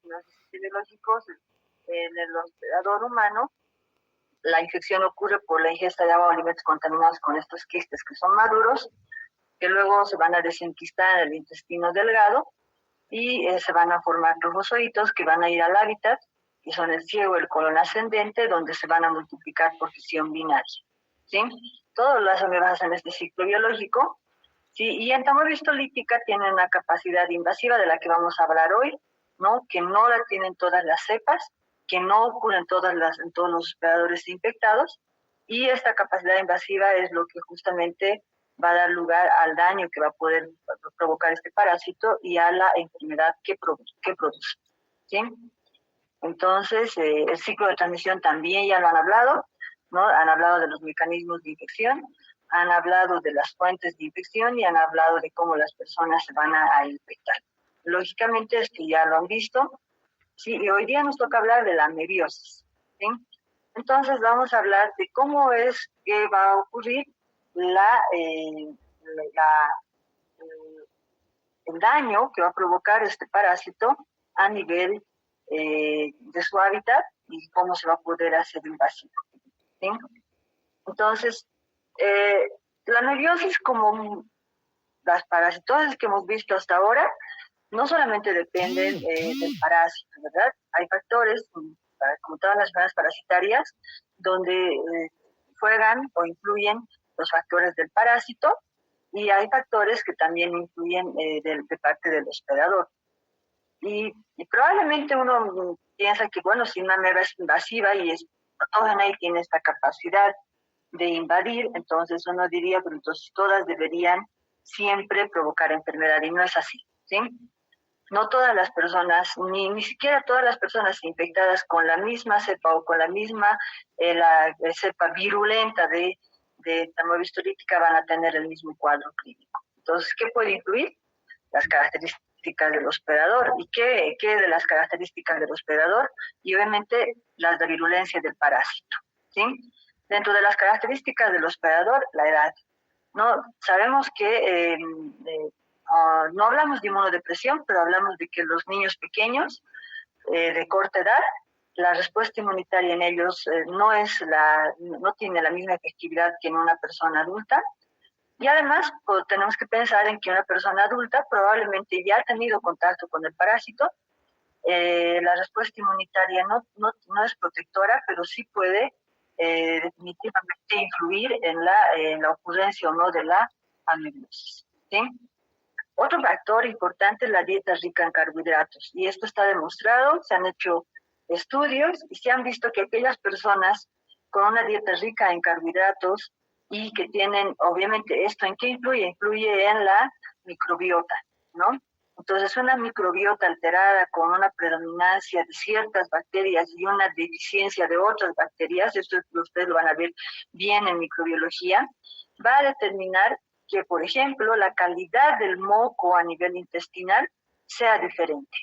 análisis epidemiológicos, en el hospedador humano, la infección ocurre por la ingesta de agua o alimentos contaminados con estos quistes que son maduros, que luego se van a desenquistar en el intestino delgado y se van a formar trofozoitos que van a ir al hábitat, que son el ciego, el colon ascendente, donde se van a multiplicar por fisión binaria. ¿Sí? Todas las amebas hacen este ciclo biológico. Sí, y en tamoristolítica tienen una capacidad invasiva de la que vamos a hablar hoy, ¿no? Que no la tienen todas las cepas, que no ocurre en todos los hospedadores infectados, y esta capacidad invasiva es lo que justamente va a dar lugar al daño que va a poder provocar este parásito y a la enfermedad que produce. ¿Sí? Entonces, el ciclo de transmisión también ya lo han hablado, ¿no? Han hablado de los mecanismos de infección, han hablado de las fuentes de infección y han hablado de cómo las personas se van a infectar. Lógicamente, es que ya lo han visto, ¿sí? Y hoy día nos toca hablar de la mebiosis, ¿sí? Entonces, vamos a hablar de cómo es que va a ocurrir el daño que va a provocar este parásito a nivel de su hábitat y cómo se va a poder hacer invasivo. ¿Sí? Entonces, la mebiosis, como las parasitosis que hemos visto hasta ahora, no solamente dependen del parásito, ¿verdad? Hay factores, como todas las enfermedades parasitarias, donde juegan o influyen los factores del parásito, y hay factores que también influyen de parte del hospedador. Y probablemente uno piensa que, bueno, si una ameba es invasiva y es patógena y tiene esta capacidad de invadir, entonces uno diría, pero entonces todas deberían siempre provocar enfermedad, y no es así, ¿sí? No todas las personas, ni siquiera todas las personas infectadas con la misma cepa o con la misma la cepa virulenta de tamoristolítica van a tener el mismo cuadro clínico. Entonces, ¿qué puede influir? Las características del hospedador. ¿Y qué de las características del hospedador? Y obviamente las de virulencia del parásito, ¿sí? Dentro de las características del hospedador, la edad. No, sabemos que no hablamos de inmunodepresión, pero hablamos de que los niños pequeños de corta edad, la respuesta inmunitaria en ellos no tiene la misma efectividad que en una persona adulta. Y además, pues, tenemos que pensar en que una persona adulta probablemente ya ha tenido contacto con el parásito. La respuesta inmunitaria no es protectora, pero sí puede definitivamente influir en la ocurrencia o no de la amebiosis. ¿Sí? Otro factor importante es la dieta rica en carbohidratos, y esto está demostrado, se han hecho estudios y se han visto que aquellas personas con una dieta rica en carbohidratos y que tienen, obviamente, ¿esto en qué influye? Influye en la microbiota, ¿no? Entonces, una microbiota alterada con una predominancia de ciertas bacterias y una deficiencia de otras bacterias, esto ustedes lo van a ver bien en microbiología, va a determinar que, por ejemplo, la calidad del moco a nivel intestinal sea diferente,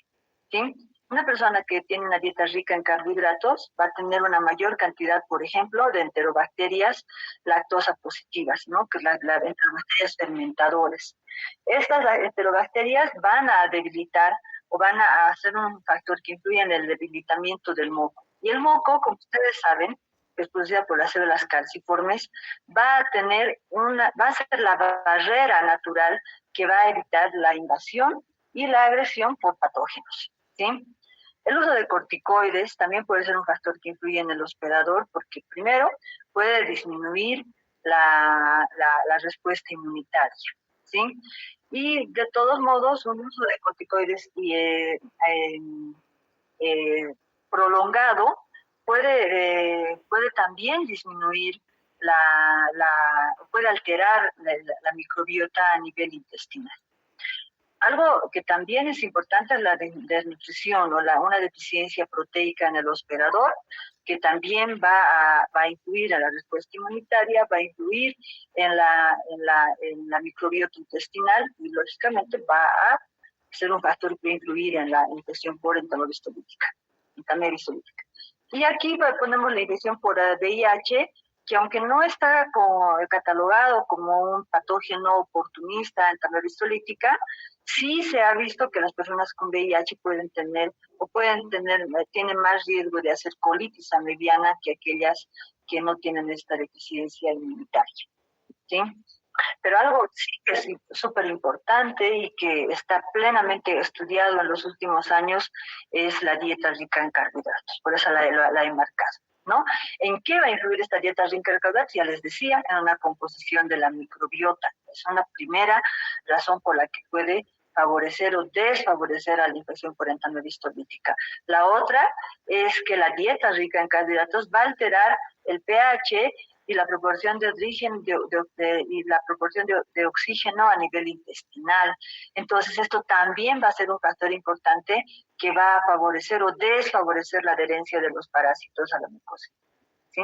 ¿sí? Una persona que tiene una dieta rica en carbohidratos va a tener una mayor cantidad, por ejemplo, de enterobacterias lactosa positivas, ¿no? Que es las enterobacterias fermentadoras. Estas enterobacterias van a debilitar o van a ser un factor que influye en el debilitamiento del moco. Y el moco, como ustedes saben, que es producida por las células calciformes, va a ser la barrera natural que va a evitar la invasión y la agresión por patógenos, ¿sí? El uso de corticoides también puede ser un factor que influye en el hospedador, porque primero puede disminuir la respuesta inmunitaria, ¿sí? Y de todos modos, un uso de corticoides prolongado puede también disminuir puede alterar la microbiota a nivel intestinal. Algo que también es importante es la desnutrición o una deficiencia proteica en el hospedador, que también va a influir en la respuesta inmunitaria, va a influir en la microbiota intestinal y lógicamente va a ser un factor que va a influir en la infección por entameristolítica. Y aquí ponemos la infección por VIH, que aunque no está catalogado como un patógeno oportunista en entameristolítica, Sí se ha visto que las personas con VIH pueden tener tienen más riesgo de hacer colitis mediana que aquellas que no tienen esta deficiencia inmunitaria, ¿sí? Pero algo sí que es súper importante y que está plenamente estudiado en los últimos años es la dieta rica en carbohidratos. Por eso la he marcado, ¿no? ¿En qué va a influir esta dieta rica en carbohidratos? Ya les decía, en una composición de la microbiota. Es una primera razón por la que puede favorecer o desfavorecer a la infección por entanovirus lítica. La otra es que la dieta rica en carbohidratos va a alterar el pH y la proporción de oxígeno y la proporción de oxígeno a nivel intestinal. Entonces, esto también va a ser un factor importante que va a favorecer o desfavorecer la adherencia de los parásitos a la mucosa, ¿sí?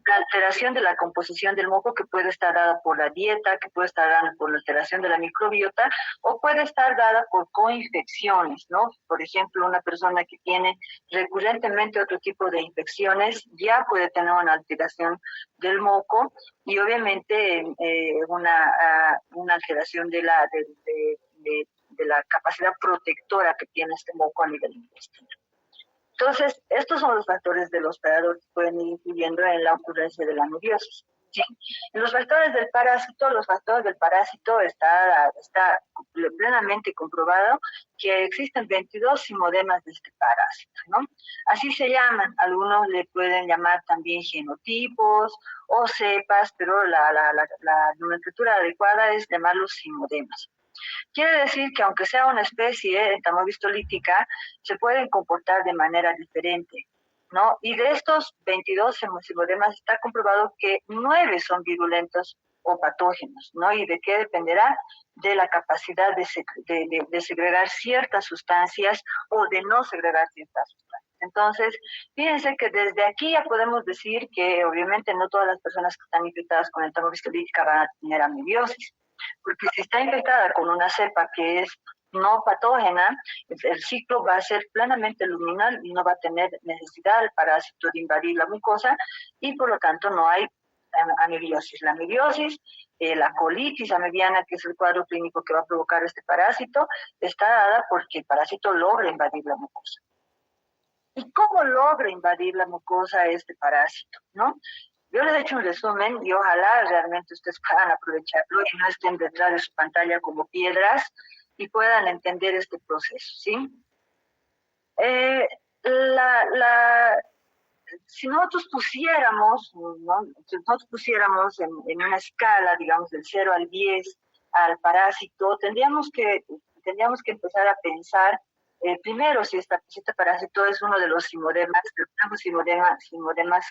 La alteración de la composición del moco, que puede estar dada por la dieta, que puede estar dada por la alteración de la microbiota, o puede estar dada por coinfecciones, ¿no? Por ejemplo, una persona que tiene recurrentemente otro tipo de infecciones ya puede tener una alteración del moco y obviamente una alteración de la capacidad protectora que tiene este moco a nivel intestinal. Entonces, estos son los factores del hospedador que pueden ir influyendo en la ocurrencia de la anubiosis, ¿sí? En los factores del parásito está plenamente comprobado que existen 22 simodemas de este parásito, ¿no? Así se llaman, algunos le pueden llamar también genotipos o cepas, pero la nomenclatura adecuada es llamarlos simodemas. Quiere decir que aunque sea una especie entomolítica, se pueden comportar de manera diferente, ¿no? Y de estos 22 hemosilodemas está comprobado que 9 son virulentos o patógenos, ¿no? ¿Y de qué dependerá? De la capacidad de segregar ciertas sustancias o de no segregar ciertas sustancias. Entonces, fíjense que desde aquí ya podemos decir que obviamente no todas las personas que están infectadas con entomología lítica van a tener amebiosis, porque si está infectada con una cepa que es no patógena, el ciclo va a ser plenamente luminal y no va a tener necesidad del parásito de invadir la mucosa y por lo tanto no hay amebiosis. La amebiosis, la colitis amebiana, que es el cuadro clínico que va a provocar este parásito, está dada porque el parásito logra invadir la mucosa. ¿Y cómo logra invadir la mucosa este parásito, no? Yo les he hecho un resumen y ojalá realmente ustedes puedan aprovecharlo y no estén detrás de su pantalla como piedras y puedan entender este proceso, ¿sí? Si nosotros pusiéramos, ¿no? Si nosotros pusiéramos en una escala, digamos, del 0 al 10 al parásito, tendríamos que empezar a pensar primero si este parásito es uno de los simodemas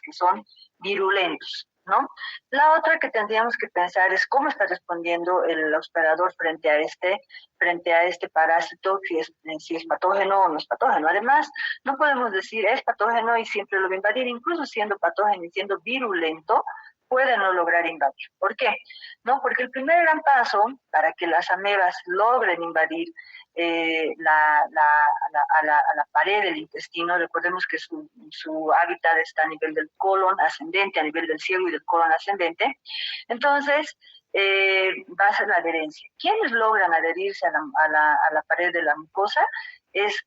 que son virulentos, ¿no? La otra que tendríamos que pensar es cómo está respondiendo el hospedador frente a este parásito, si es patógeno o no es patógeno. Además, no podemos decir es patógeno y siempre lo va a invadir, incluso siendo patógeno y siendo virulento, puede no lograr invadir. ¿Por qué? No, porque el primer gran paso para que las amebas logren invadir a la pared del intestino, recordemos que su hábitat está a nivel del colon ascendente, a nivel del ciego y del colon ascendente, entonces va a ser la adherencia. ¿Quiénes logran adherirse a la pared de la mucosa?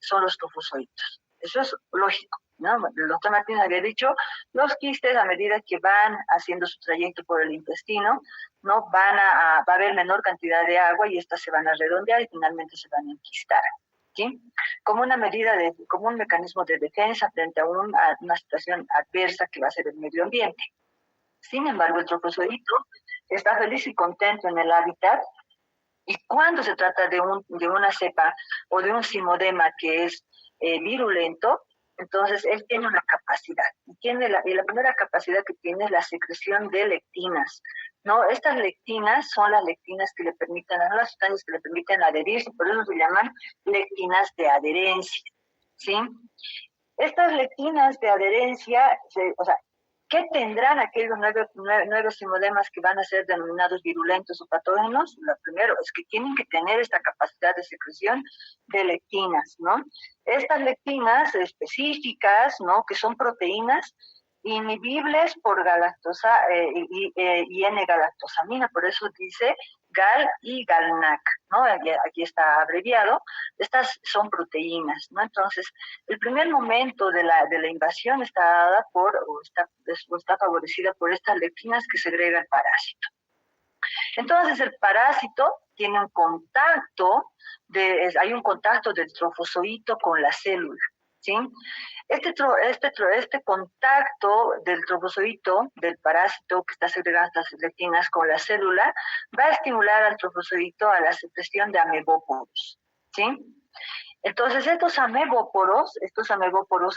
Son los trofozoitos. Eso es lógico, ¿no? El doctor Martínez había dicho, los quistes a medida que van haciendo su trayecto por el intestino, ¿no? Va a haber menor cantidad de agua y estas se van a redondear y finalmente se van a enquistar, ¿sí? Como un mecanismo de defensa frente a una situación adversa que va a ser el medio ambiente. Sin embargo, el trofozoito está feliz y contento en el hábitat y cuando se trata de una cepa o de un simodema que es virulento, entonces él tiene una capacidad. Y la primera capacidad que tiene es la secreción de lectinas, ¿no? Estas lectinas son las lectinas que le permiten, no las sustancias que le permiten adherirse, por eso se llaman lectinas de adherencia, ¿sí? Estas lectinas de adherencia, o sea, ¿qué tendrán aquellos nuevos simodemas que van a ser denominados virulentos o patógenos? Lo primero es que tienen que tener esta capacidad de secreción de lectinas, ¿no? Estas lectinas específicas, ¿no? Que son proteínas inhibibles por galactosa y N-galactosamina. Por eso dice GAL y GALNAC, ¿no? Aquí está abreviado. Estas son proteínas, ¿no? Entonces, el primer momento de la invasión está dada o está favorecida por estas lectinas que segrega el parásito. Entonces, el parásito tiene un contacto, hay un contacto del trofozoito con la célula, ¿sí? Este contacto del trofozoito, del parásito que está segregando estas lectinas con la célula, va a estimular al trofozoito a la secreción de amebóporos, ¿sí? Entonces, estos amebóporos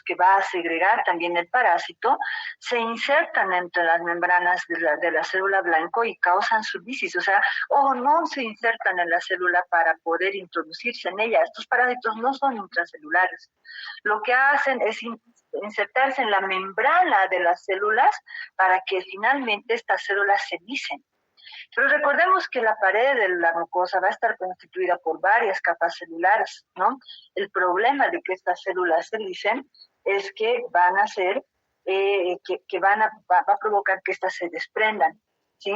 que va a segregar también el parásito, se insertan entre las membranas de la célula blanco y causan su lisis. O sea, no se insertan en la célula para poder introducirse en ella. Estos parásitos no son intracelulares. Lo que hacen es insertarse en la membrana de las células para que finalmente estas células se lisen. Pero recordemos que la pared de la mucosa va a estar constituida por varias capas celulares, ¿no? El problema de que estas células se lisen es que van a hacer, va a provocar que estas se desprendan, ¿sí?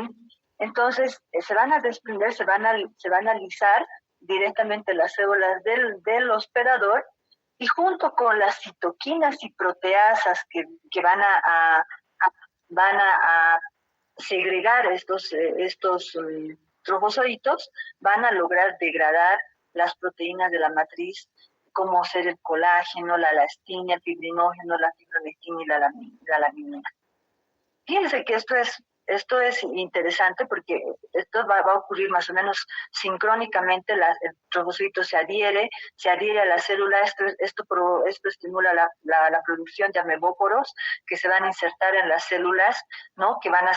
Entonces, se van a desprender, se van a lisar directamente las células del hospedador y junto con las citoquinas y proteasas que van a segregar estos trofozoitos, van a lograr degradar las proteínas de la matriz, como ser el colágeno, la elastina, el fibrinógeno, la fibronectina y la laminina. Fíjense que esto es interesante porque esto va a ocurrir más o menos sincrónicamente. El trofocito se adhiere a la célula. Esto estimula la producción de amebóporos que se van a insertar en las células, ¿no? Que van a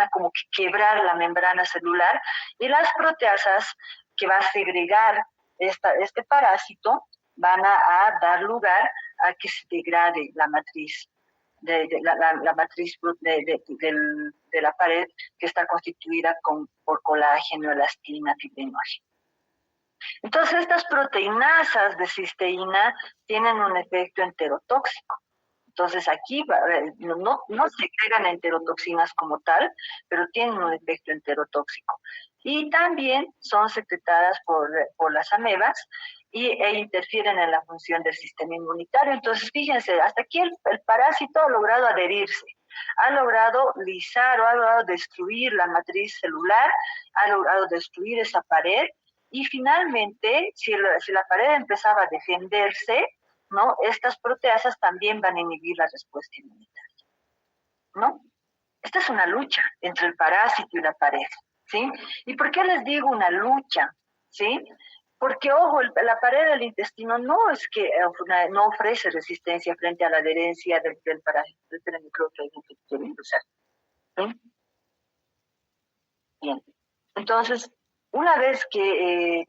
como que quebrar la membrana celular, y las proteasas que va a segregar este parásito van a dar lugar a que se degrade la matriz. La matriz de la pared, que está constituida por colágeno, elastina, fibrinógeno. Entonces, estas proteinasas de cisteína tienen un efecto enterotóxico. Entonces, aquí no segregan enterotoxinas como tal, pero tienen un efecto enterotóxico. Y también son secretadas por las amebas e interfieren en la función del sistema inmunitario. Entonces, fíjense, hasta aquí el parásito ha logrado adherirse, ha logrado lisar o ha logrado destruir la matriz celular, ha logrado destruir esa pared, y finalmente, si la pared empezaba a defenderse, ¿no? Estas proteasas también van a inhibir la respuesta inmunitaria, ¿no? Esta es una lucha entre el parásito y la pared, ¿sí? ¿Y por qué les digo una lucha? ¿Sí? Porque, ojo, la pared del intestino no es que no ofrece resistencia frente a la adherencia del parásito, del microbio infeccioso, ¿sí? Bien. Entonces, una vez que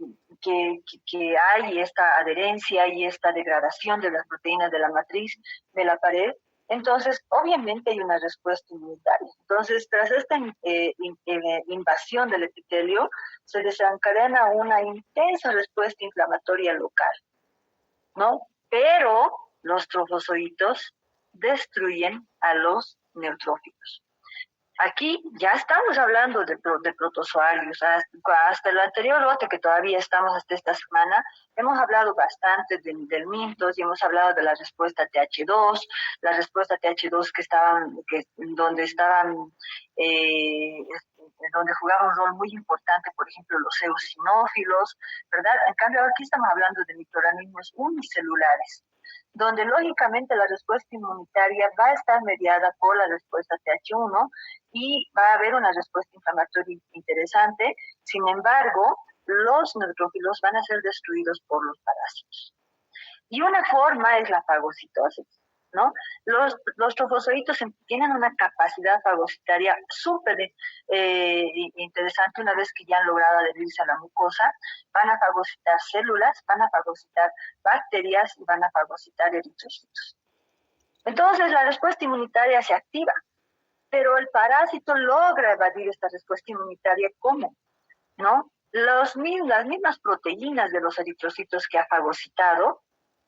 hay esta adherencia y esta degradación de las proteínas de la matriz de la pared, entonces obviamente hay una respuesta inmunitaria. Entonces, tras esta invasión del epitelio, se desencadena una intensa respuesta inflamatoria local, ¿no? Pero los trofozoitos destruyen a los neutrófilos. Aquí ya estamos hablando de protozoarios. Hasta el anterior lote, que todavía estamos hasta esta semana, hemos hablado bastante del mintos y hemos hablado de la respuesta TH2, la respuesta TH2 donde jugaba un rol muy importante, por ejemplo, los eosinófilos, ¿verdad? En cambio, aquí estamos hablando de microorganismos unicelulares, donde lógicamente la respuesta inmunitaria va a estar mediada por la respuesta TH1 y va a haber una respuesta inflamatoria interesante. Sin embargo, los neutrófilos van a ser destruidos por los parásitos. Y una forma es la fagocitosis, ¿no? Los trofozoitos tienen una capacidad fagocitaria súper interesante. Una vez que ya han logrado adherirse a la mucosa, van a fagocitar células, van a fagocitar bacterias y van a fagocitar eritrocitos. Entonces, la respuesta inmunitaria se activa, pero el parásito logra evadir esta respuesta inmunitaria. ¿Cómo? ¿No? Las mismas proteínas de los eritrocitos que ha fagocitado,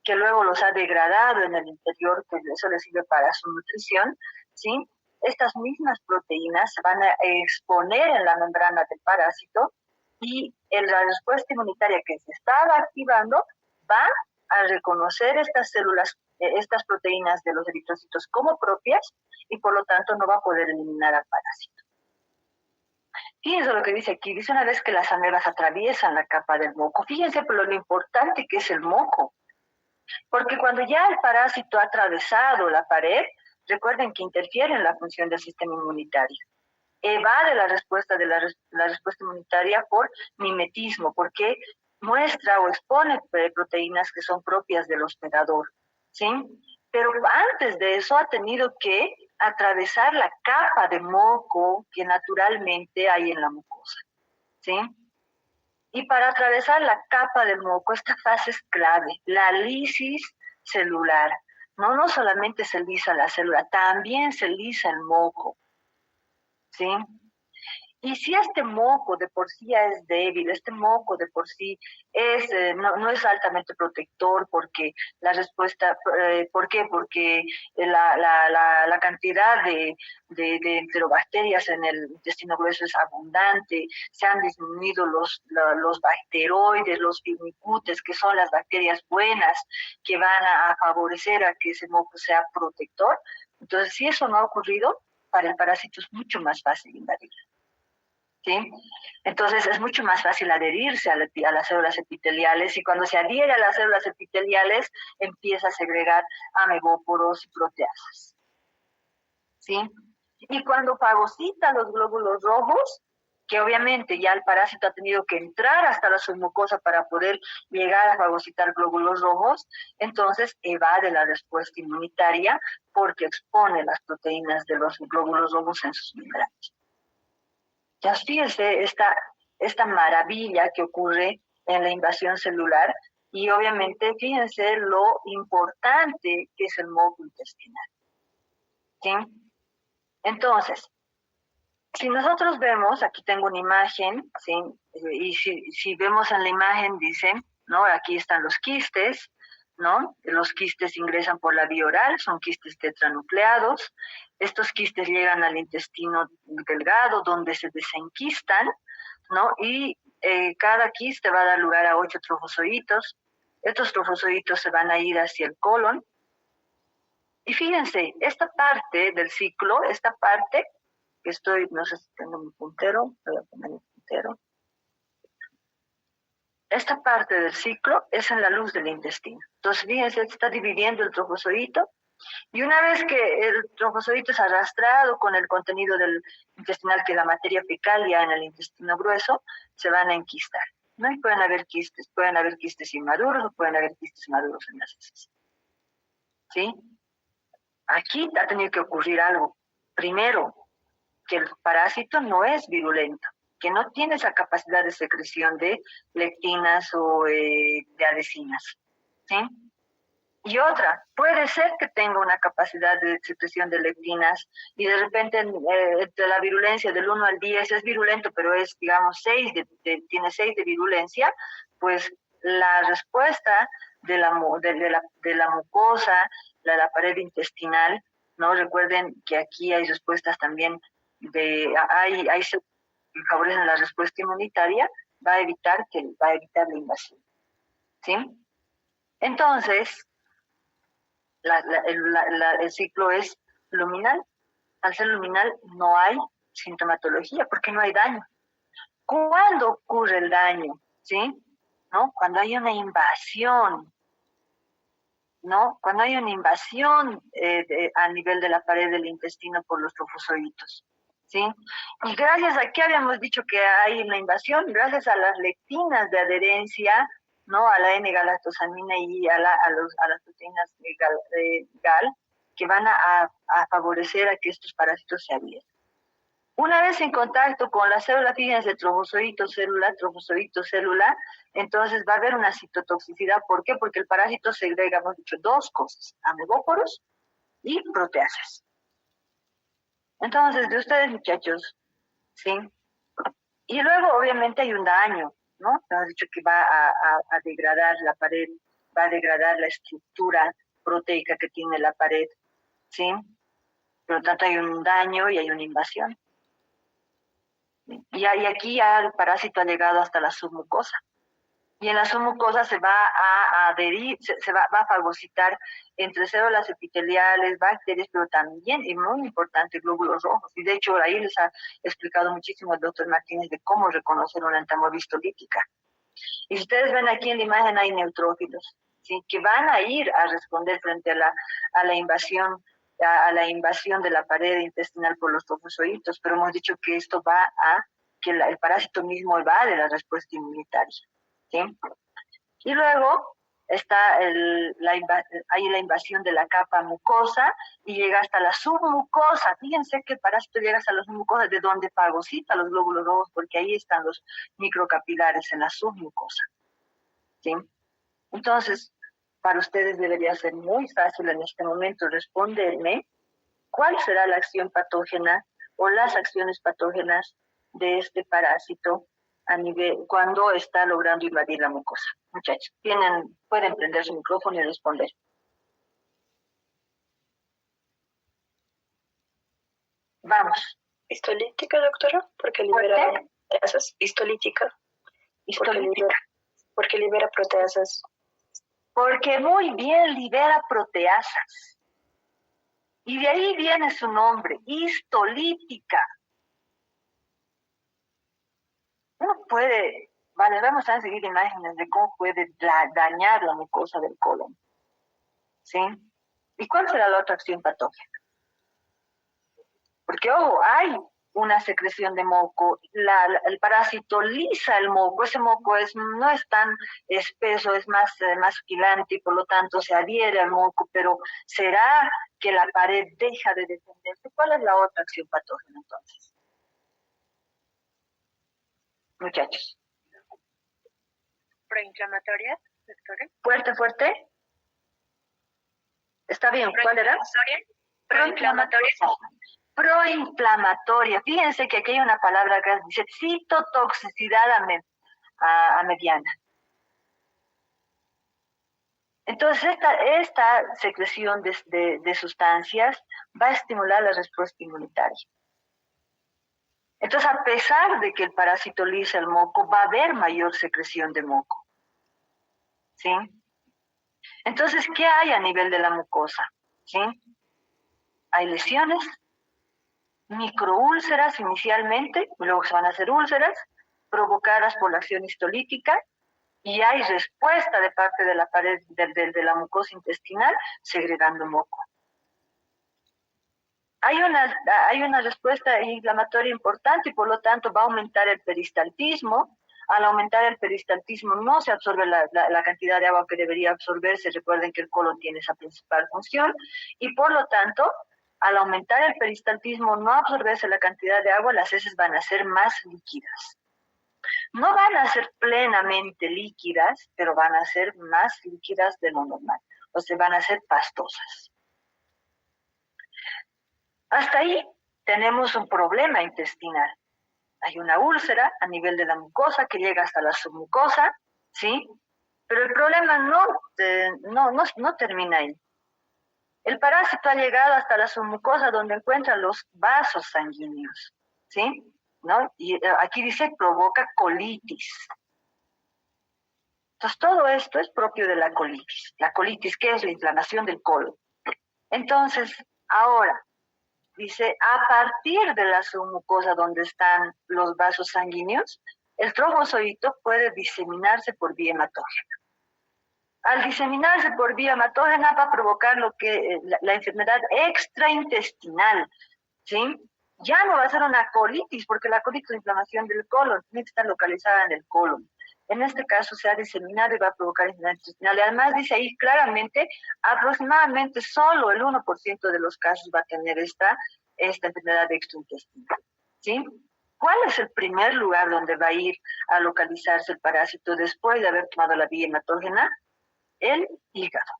que luego los ha degradado en el interior, que eso le sirve para su nutrición, ¿sí? estas mismas proteínas se van a exponer en la membrana del parásito y la respuesta inmunitaria que se estaba activando va a reconocer estas células, estas proteínas de los eritrocitos como propias y por lo tanto no va a poder eliminar al parásito. Fíjense lo que dice aquí, dice una vez que las amebas atraviesan la capa del moco, fíjense por lo importante que es el moco, porque cuando ya el parásito ha atravesado la pared, recuerden que interfiere en la función del sistema inmunitario. Evade la respuesta de la respuesta inmunitaria por mimetismo, porque muestra o expone proteínas que son propias del hospedador, ¿sí? Pero antes de eso ha tenido que atravesar la capa de moco que naturalmente hay en la mucosa, ¿sí? Y para atravesar la capa del moco, esta fase es clave, la lisis celular. No solamente se lisa la célula, también se lisa el moco, ¿sí? Y si este moco de por sí ya es débil, este moco de por sí no es altamente protector porque la respuesta, ¿por qué? Porque la cantidad de enterobacterias en el intestino grueso es abundante, se han disminuido los bacteroides, los firmicutes, que son las bacterias buenas que van a favorecer a que ese moco sea protector. Entonces, si eso no ha ocurrido, para el parásito es mucho más fácil invadir. ¿Sí? Entonces es mucho más fácil adherirse a las células epiteliales y cuando se adhiere a las células epiteliales empieza a segregar amebóporos y proteasas. ¿Sí? Y cuando fagocita los glóbulos rojos, que obviamente ya el parásito ha tenido que entrar hasta la submucosa para poder llegar a fagocitar glóbulos rojos, entonces evade la respuesta inmunitaria porque expone las proteínas de los glóbulos rojos en sus membranas. Ya fíjense esta maravilla que ocurre en la invasión celular y obviamente fíjense lo importante que es el moco intestinal. ¿Sí? Entonces, si nosotros vemos, aquí tengo una imagen, ¿sí? Y si vemos en la imagen, dice, ¿no? Aquí están los quistes, ¿no? Los quistes ingresan por la vía oral, son quistes tetranucleados. Estos quistes llegan al intestino delgado, donde se desenquistan, ¿no? Y cada quiste va a dar lugar a 8 trofozoitos. Estos trofozoitos se van a ir hacia el colon. Y fíjense, esta parte del ciclo, esta parte, que no sé si tengo mi puntero, voy a poner mi puntero. Esta parte del ciclo es en la luz del intestino. Entonces, fíjense, se está dividiendo el trofozoito y una vez que el trofozoito es arrastrado con el contenido del intestinal, que es la materia fecal ya en el intestino grueso, se van a enquistar, ¿no? Y pueden haber quistes inmaduros o pueden haber quistes maduros en las heces. ¿Sí? Aquí ha tenido que ocurrir algo. Primero, que el parásito no es virulento, que no tiene esa capacidad de secreción de lectinas o de adhesinas, ¿sí? Y otra, puede ser que tenga una capacidad de secreción de lectinas y de repente de la virulencia del 1 al 10 es virulento, pero es, digamos, tiene 6 de virulencia, pues la respuesta de la mucosa, de la pared intestinal, ¿no? Recuerden que aquí hay respuestas también hay que favorecen la respuesta inmunitaria, va a evitar la invasión, ¿sí? Entonces, el ciclo es luminal. Al ser luminal no hay sintomatología porque no hay daño. ¿Cuándo ocurre el daño? ¿Sí? ¿No? Cuando hay una invasión, ¿no? Cuando hay una invasión a nivel de la pared del intestino por los trofozoitos, ¿sí? Y gracias a que habíamos dicho que hay una invasión, gracias a las lectinas de adherencia, ¿no? A la N-galactosamina y a las proteínas de GAL, que van a favorecer a que estos parásitos se adhieran. Una vez en contacto con la célula, fíjense, trofozoito, célula, entonces va a haber una citotoxicidad. ¿Por qué? Porque el parásito segrega, hemos dicho, 2 cosas, amebóporos y proteasas. Entonces, de ustedes, muchachos, ¿sí? Y luego, obviamente, hay un daño, ¿no? Hemos dicho que va a degradar la pared, va a degradar la estructura proteica que tiene la pared, ¿sí? Por lo tanto, hay un daño y hay una invasión. Y aquí ya el parásito ha llegado hasta la submucosa. Y en la submucosa se va a adherir, va a fagocitar entre células epiteliales, bacterias, pero también, y muy importante, glóbulos rojos. Y de hecho, ahí les ha explicado muchísimo el doctor Martínez de cómo reconocer una entamorfa histolítica. Y si ustedes ven aquí en la imagen hay neutrófilos, ¿sí? Que van a ir a responder frente a la invasión de la pared intestinal por los trofozoitos, pero hemos dicho que esto va a que el parásito mismo evade la respuesta inmunitaria, ¿sí? Y luego está hay la invasión de la capa mucosa y llega hasta la submucosa. Fíjense que el parásito llega hasta la submucosa, de donde fagocita los glóbulos rojos, porque ahí están los microcapilares en la submucosa, ¿sí? Entonces, para ustedes debería ser muy fácil en este momento responderme cuál será la acción patógena o las acciones patógenas de este parásito cuando está logrando invadir la mucosa. Muchachos, pueden prender su micrófono y responder. Vamos. Histolítica, doctora, porque libera proteasas. Histolítica. Porque libera proteasas. Porque muy bien libera proteasas. Y de ahí viene su nombre, histolítica. Uno puede, vamos a seguir imágenes de cómo puede dañar la mucosa del colon, ¿sí? ¿Y cuál será la otra acción patógena? Porque, hay una secreción de moco, el parásito lisa el moco, ese moco no es tan espeso, es más quilante y por lo tanto se adhiere al moco, pero ¿será que la pared deja de defenderse? ¿Cuál es la otra acción patógena entonces? Muchachos. Proinflamatoria, doctora. Fuerte. Está bien, ¿cuál era? Proinflamatoria. Proinflamatoria. Fíjense que aquí hay una palabra que dice citotoxicidad a mediana. Entonces, esta secreción de sustancias va a estimular la respuesta inmunitaria. Entonces, a pesar de que el parásito lisa el moco, va a haber mayor secreción de moco, ¿sí? Entonces, ¿qué hay a nivel de la mucosa? ¿Sí? Hay lesiones, microúlceras inicialmente, luego se van a hacer úlceras, provocadas por la acción histolítica, y hay respuesta de parte de la pared de la mucosa intestinal segregando moco. Hay una respuesta inflamatoria importante y por lo tanto va a aumentar el peristaltismo. Al aumentar el peristaltismo no se absorbe la cantidad de agua que debería absorberse. Recuerden que el colon tiene esa principal función y por lo tanto, al aumentar el peristaltismo, no absorberse la cantidad de agua, las heces van a ser más líquidas. No van a ser plenamente líquidas, pero van a ser más líquidas de lo normal. O sea, van a ser pastosas. Hasta ahí tenemos un problema intestinal. Hay una úlcera a nivel de la mucosa que llega hasta la submucosa, ¿sí? Pero el problema no termina ahí. El parásito ha llegado hasta la submucosa donde encuentran los vasos sanguíneos, ¿sí? ¿No? Y aquí dice provoca colitis. Entonces todo esto es propio de la colitis. La colitis, ¿qué es? La inflamación del colon. Entonces, ahora, dice, a partir de la submucosa donde están los vasos sanguíneos, el trofozoito puede diseminarse por vía hematógena. Al diseminarse por vía hematógena va a provocar la enfermedad extraintestinal, ¿sí? Ya no va a ser una colitis, porque la colitis es la inflamación del colon, tiene que estar localizada en el colon. En este caso se ha diseminado y va a provocar enfermedad intestinal. Y además dice ahí claramente, aproximadamente solo el 1% de los casos va a tener esta enfermedad extraintestinal, ¿sí? ¿Cuál es el primer lugar donde va a ir a localizarse el parásito después de haber tomado la vía hematógena? El hígado.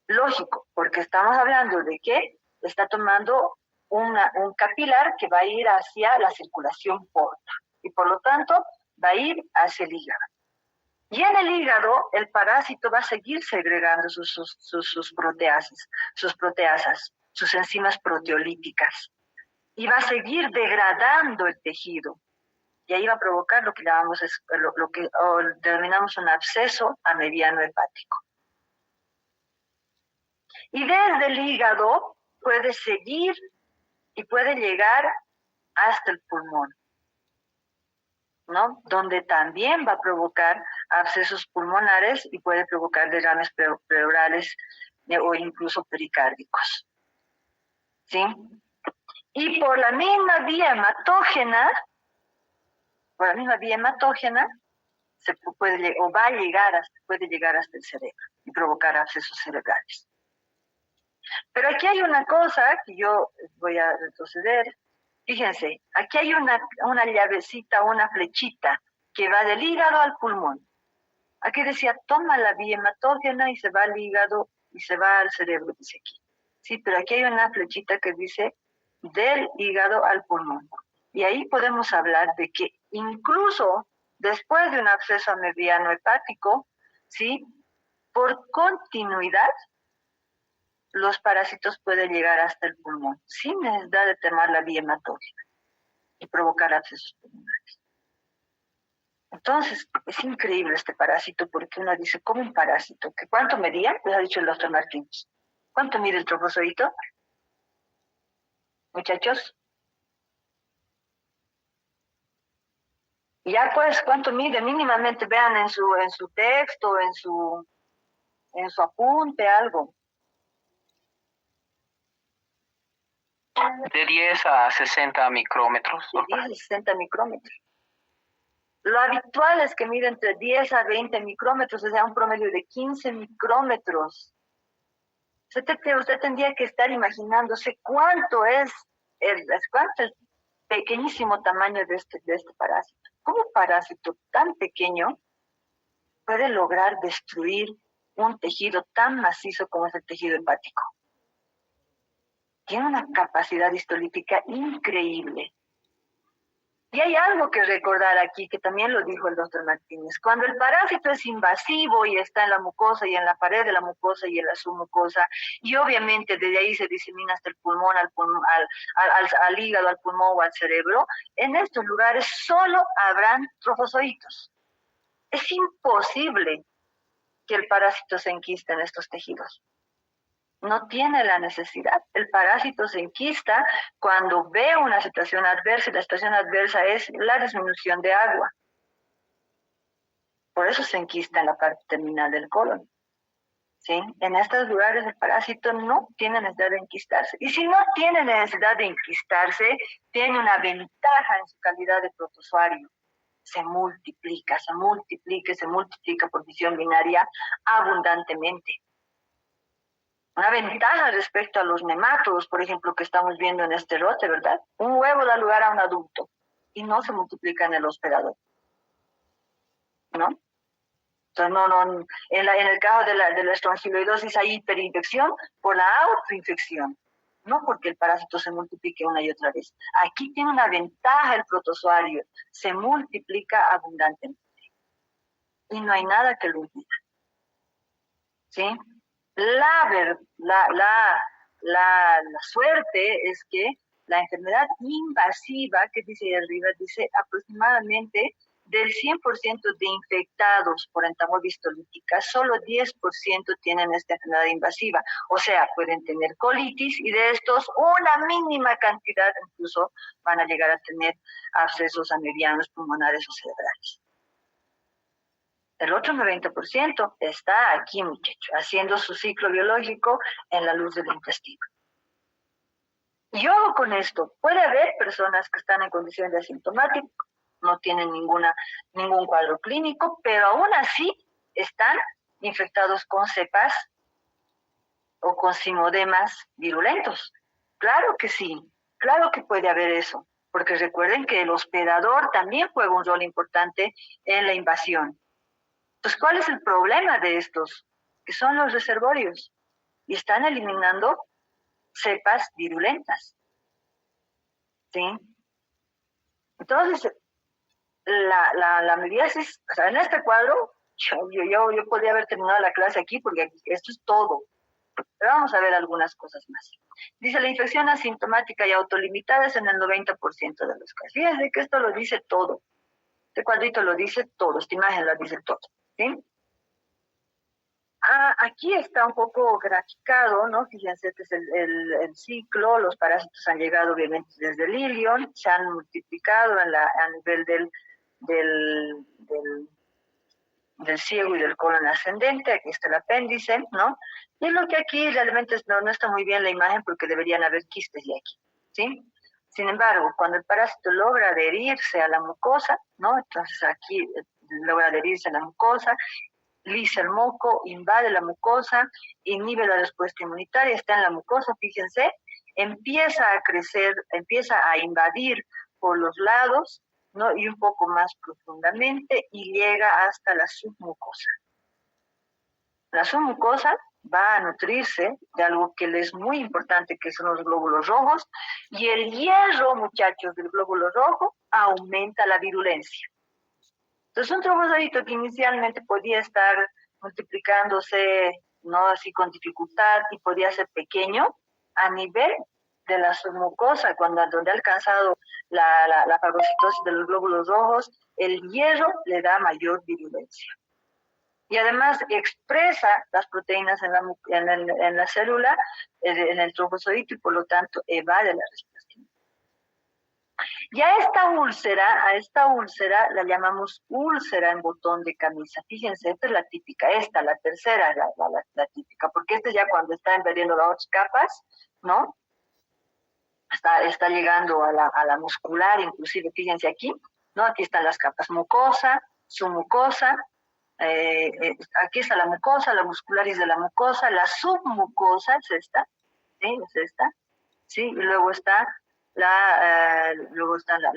Lógico, porque estamos hablando de que está tomando un capilar que va a ir hacia la circulación porta y por lo tanto va a ir hacia el hígado. Y en el hígado el parásito va a seguir segregando sus proteasas. sus enzimas proteolíticas, y va a seguir degradando el tejido. Y ahí va a provocar lo que llamamos, lo que denominamos un absceso a mediano hepático. Y desde el hígado puede seguir y puede llegar hasta el pulmón, ¿no? Donde también va a provocar abscesos pulmonares y puede provocar derrames pleurales o incluso pericárdicos, ¿sí? Y por la misma vía hematógena, se puede o va a llegar puede llegar hasta el cerebro y provocar abscesos cerebrales. Pero aquí hay una cosa que yo voy a retroceder. Fíjense, aquí hay una llavecita, una flechita que va del hígado al pulmón. Aquí decía, toma la vía hematógena y se va al hígado y se va al cerebro, dice aquí. Sí, pero aquí hay una flechita que dice del hígado al pulmón. Y ahí podemos hablar de que incluso después de un absceso mediano hepático, ¿sí? Por continuidad, los parásitos pueden llegar hasta el pulmón, sin necesidad de tomar la vía hematógena y provocar abscesos pulmonares. Entonces, es increíble este parásito porque uno dice, ¿cómo un parásito? ¿Que cuánto medía? Pues ha dicho el doctor Martínez. ¿Cuánto mide el trofozoito? Muchachos. Ya pues, ¿cuánto mide? Mínimamente vean en su texto, en su apunte, algo. De 10 a 60 micrómetros. De 10 a 60 micrómetros. Lo habitual es que mide entre 10 a 20 micrómetros, o sea, un promedio de 15 micrómetros. Usted tendría que estar imaginándose cuánto es el pequeñísimo tamaño de este parásito. ¿Cómo un parásito tan pequeño puede lograr destruir un tejido tan macizo como es el tejido hepático? Tiene una capacidad histolítica increíble. Y hay algo que recordar aquí, que también lo dijo el doctor Martínez. Cuando el parásito es invasivo y está en la mucosa y en la pared de la mucosa y en la submucosa, y obviamente desde ahí se disemina hasta el pulmón, al hígado, al pulmón o al cerebro, en estos lugares solo habrán trofozoitos. Es imposible que el parásito se enquiste en estos tejidos. No tiene la necesidad. El parásito se enquista cuando ve una situación adversa, y la situación adversa es la disminución de agua. Por eso se enquista en la parte terminal del colon. ¿Sí? En estos lugares el parásito no tiene necesidad de enquistarse. Y si no tiene necesidad de enquistarse, tiene una ventaja en su calidad de protozoario. Se multiplica por fisión binaria abundantemente. Una ventaja respecto a los nematodos, por ejemplo, que estamos viendo en este lote, ¿verdad? Un huevo da lugar a un adulto y no se multiplica en el hospedador, ¿no? Entonces, en el caso de la estrongiloidosis hay hiperinfección por la autoinfección, no porque el parásito se multiplique una y otra vez. Aquí tiene una ventaja el protozoario, se multiplica abundantemente y no hay nada que lo impida, ¿sí? La suerte es que la enfermedad invasiva, que dice ahí arriba, dice aproximadamente del 100% de infectados por entamoeba histolítica, solo 10% tienen esta enfermedad invasiva. O sea, pueden tener colitis y de estos una mínima cantidad incluso van a llegar a tener abscesos a medianos pulmonares o cerebrales. El otro 90% está aquí, muchachos, haciendo su ciclo biológico en la luz del intestino. Y ojo con esto, puede haber personas que están en condición de asintomático, no tienen ningún cuadro clínico, pero aún así están infectados con cepas o con simodemas virulentos. Claro que sí, claro que puede haber eso, porque recuerden que el hospedador también juega un rol importante en la invasión. Entonces, ¿cuál es el problema de estos? Que son los reservorios y están eliminando cepas virulentas. ¿Sí? Entonces, la miriasis, o sea, en este cuadro, yo podría haber terminado la clase aquí porque esto es todo. Pero vamos a ver algunas cosas más. Dice, la infección asintomática y autolimitada es en el 90% de los casos. Fíjense que esto lo dice todo. Este cuadrito lo dice todo, esta imagen lo dice todo. ¿Sí? Aquí está un poco graficado, ¿no? Fíjense, este es el ciclo, los parásitos han llegado obviamente desde el ilion, se han multiplicado a nivel del ciego y del colon ascendente, aquí está el apéndice, ¿no? Y lo que aquí realmente no está muy bien la imagen porque deberían haber quistes de aquí, ¿sí? Sin embargo, cuando el parásito logra adherirse a la mucosa, ¿no? Entonces aquí logra adherirse a la mucosa, lisa el moco, invade la mucosa, inhibe la respuesta inmunitaria, está en la mucosa, fíjense, empieza a crecer, empieza a invadir por los lados, ¿no? Y un poco más profundamente y llega hasta la submucosa. La submucosa va a nutrirse de algo que le es muy importante, que son los glóbulos rojos, y el hierro, muchachos, del glóbulo rojo aumenta la virulencia. Entonces, un trombozoito que inicialmente podía estar multiplicándose, no así con dificultad, y podía ser pequeño, a nivel de la submucosa, donde ha alcanzado la fagocitosis de los glóbulos rojos, el hierro le da mayor virulencia. Y además expresa las proteínas en la célula, en el trombozoito, y por lo tanto evade la respiración. Y a esta úlcera la llamamos úlcera en botón de camisa. Fíjense, esta es la típica, la tercera, la típica, porque esta ya cuando está invadiendo las otras capas, ¿no? Está llegando a la muscular, inclusive, fíjense aquí, ¿no? Aquí están las capas mucosa, submucosa, aquí está la mucosa, la muscularis de la mucosa, la submucosa es esta, ¿sí? Es esta, ¿sí? Y luego está la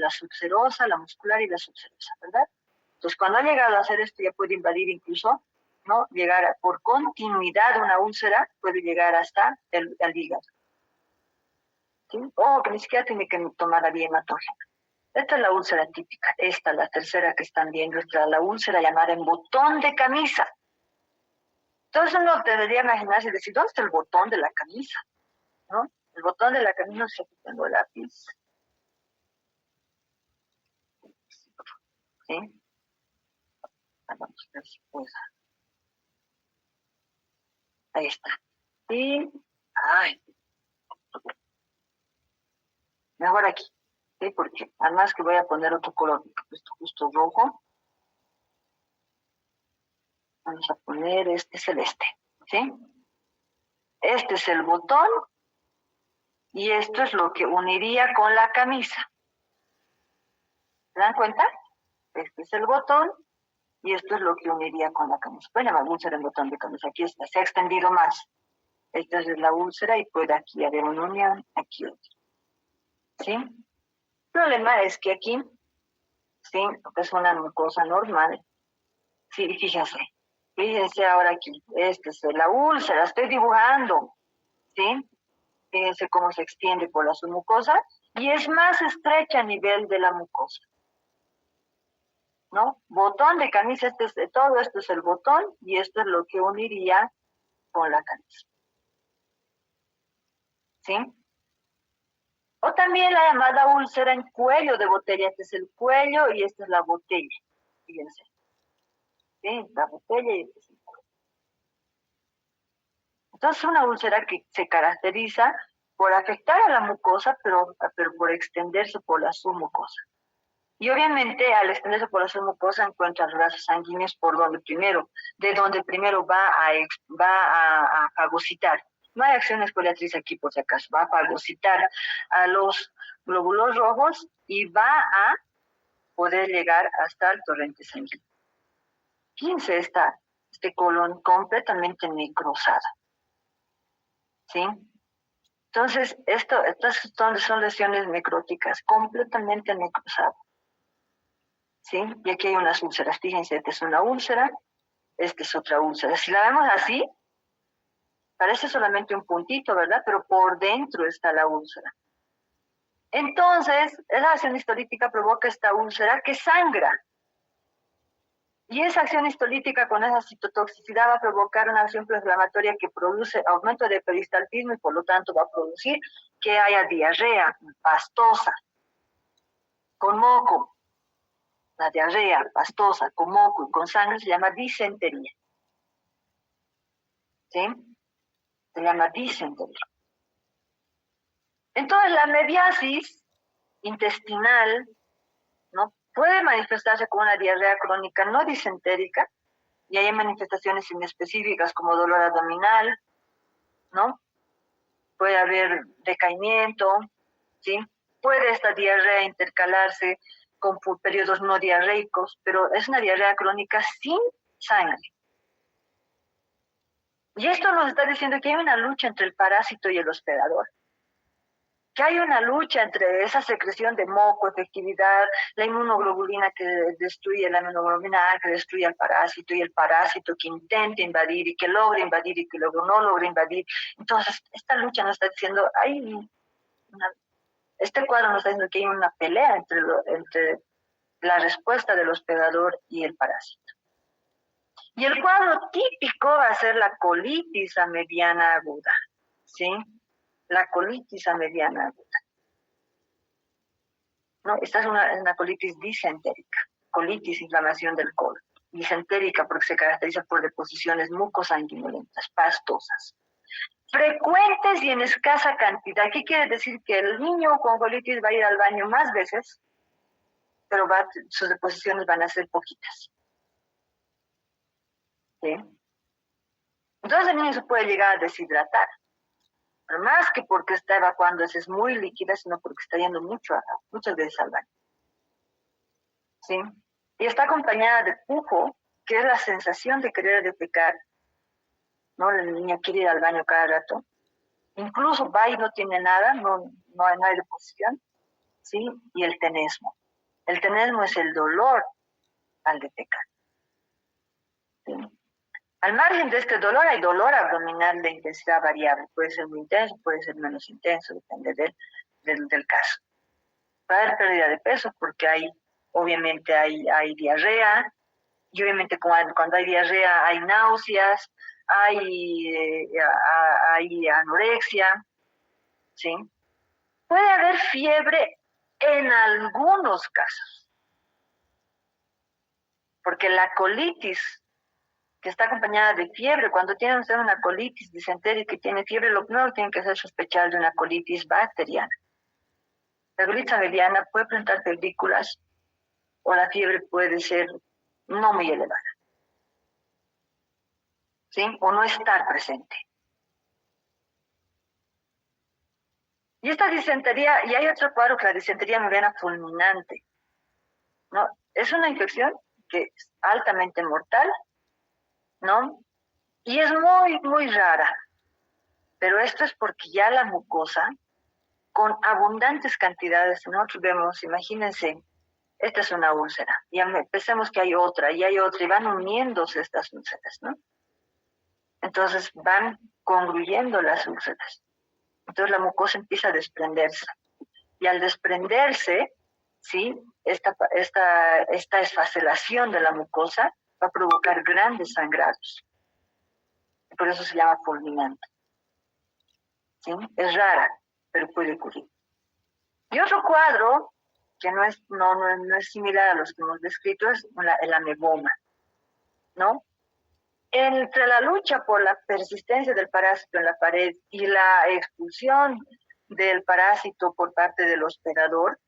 subserosa, la muscular y la subserosa, ¿verdad? Entonces, cuando ha llegado a hacer esto, ya puede invadir incluso, ¿no? Llegar por continuidad una úlcera, puede llegar hasta el hígado. ¿Sí? O que ni siquiera tiene que tomar la vía hematógena. Esta es la úlcera típica. Esta, la tercera que están viendo, esta es la úlcera llamada en botón de camisa. Entonces uno debería imaginarse y decir, ¿dónde está el botón de la camisa? ¿No? El botón de la camisa, si aquí tengo el lápiz. ¿Sí? Vamos a ver si puedo. Ahí está. Y, mejor aquí. ¿Sí? Porque además que voy a poner otro color, esto justo rojo. Vamos a poner este celeste. ¿Sí? Este es el botón y esto es lo que uniría con la camisa. ¿Se dan cuenta? Este es el botón y esto es lo que uniría con la camisa. Pueden llamar úlcera en botón de camisa. Aquí está, se ha extendido más. Esta es la úlcera y puede aquí haber una unión, aquí otra. ¿Sí? El problema es que aquí, ¿sí? Es una mucosa normal. Sí, fíjense ahora aquí. Esta es la úlcera, estoy dibujando. ¿Sí? Fíjense cómo se extiende por la submucosa y es más estrecha a nivel de la mucosa. ¿No? Botón de camisa, todo esto es el botón y esto es lo que uniría con la camisa. ¿Sí? O también la llamada úlcera en cuello de botella. Este es el cuello y esta es la botella. Fíjense. ¿Sí? La botella y este es el cuello. Entonces, una úlcera que se caracteriza por afectar a la mucosa, pero por extenderse por la submucosa. Y obviamente, al extenderse por la submucosa, encuentra los vasos sanguíneos de donde primero va a fagocitar. No hay acción exfoliatriz aquí, por si acaso. Va a fagocitar a los glóbulos rojos y va a poder llegar hasta el torrente sanguíneo. Fíjense este colon completamente necrosado. ¿Sí? Entonces, estas son lesiones necróticas, completamente necrosadas. ¿Sí? Y aquí hay unas úlceras. Fíjense, esta es una úlcera, esta es otra úlcera. Si la vemos así, parece solamente un puntito, ¿verdad? Pero por dentro está la úlcera. Entonces, esa acción histolítica provoca esta úlcera que sangra. Y esa acción histolítica con esa citotoxicidad va a provocar una acción proinflamatoria que produce aumento de peristaltismo y por lo tanto va a producir que haya diarrea pastosa, con moco. La diarrea pastosa, con moco y con sangre se llama disentería. ¿Sí? Se llama disentería. Entonces la mediasis intestinal, ¿no?, puede manifestarse como una diarrea crónica no disentérica, y hay manifestaciones inespecíficas como dolor abdominal, ¿no? Puede haber decaimiento, ¿sí? Puede esta diarrea intercalarse con periodos no diarreicos, pero es una diarrea crónica sin sangre. Y esto nos está diciendo que hay una lucha entre el parásito y el hospedador. Que hay una lucha entre esa secreción de moco, efectividad, la inmunoglobulina que destruye la inmunoglobulina A, que destruye al parásito, y el parásito que intenta invadir y que logra invadir y que luego no logra invadir. Entonces, esta lucha nos está diciendo, este cuadro nos está diciendo que hay una pelea entre la respuesta del hospedador y el parásito. Y el cuadro típico va a ser la colitis a mediana aguda, ¿sí? La colitis a mediana aguda. ¿No? Esta es una colitis disentérica, colitis, inflamación del colon. Disentérica porque se caracteriza por deposiciones mucosanguinolentas, pastosas. Frecuentes y en escasa cantidad. ¿Qué quiere decir? Que el niño con colitis va a ir al baño más veces, pero sus deposiciones van a ser poquitas. ¿Sí? Entonces el niño se puede llegar a deshidratar. Pero más que porque está evacuando heces muy líquidas, sino porque está yendo muchas veces al baño. ¿Sí? Y está acompañada de pujo, que es la sensación de querer defecar, ¿no? La niña quiere ir al baño cada rato. Incluso va y no tiene nada, no hay deposición, ¿sí? Y el tenesmo. El tenesmo es el dolor al defecar. ¿Sí? Al margen de este dolor, hay dolor abdominal de intensidad variable. Puede ser muy intenso, puede ser menos intenso, depende del caso. Va a haber pérdida de peso porque obviamente hay diarrea, y obviamente cuando hay diarrea hay náuseas, hay anorexia, ¿sí? Puede haber fiebre en algunos casos, porque la colitis que está acompañada de fiebre, cuando tiene usted una colitis disentérica y tiene fiebre, lo primero que tiene que hacer es sospechar de una colitis bacteriana. La colitis mediana puede presentar febrículas o la fiebre puede ser no muy elevada, ¿sí? O no estar presente. Y esta disentería, y hay otro cuadro que la disentería mediana fulminante, ¿no? Es una infección que es altamente mortal, ¿no? Y es muy, muy rara. Pero esto es porque ya la mucosa, con abundantes cantidades, nosotros vemos, imagínense, esta es una úlcera, y pensemos que hay otra, y van uniéndose estas úlceras, ¿no? Entonces van congruyendo las úlceras. Entonces la mucosa empieza a desprenderse. Y al desprenderse, ¿sí?, esta esfacelación de la mucosa va a provocar grandes sangrados. Por eso se llama fulminante. ¿Sí? Es rara, pero puede ocurrir. Y otro cuadro, que no es similar a los que hemos descrito, es el ameboma, ¿no? Entre la lucha por la persistencia del parásito en la pared y la expulsión del parásito por parte del hospedador,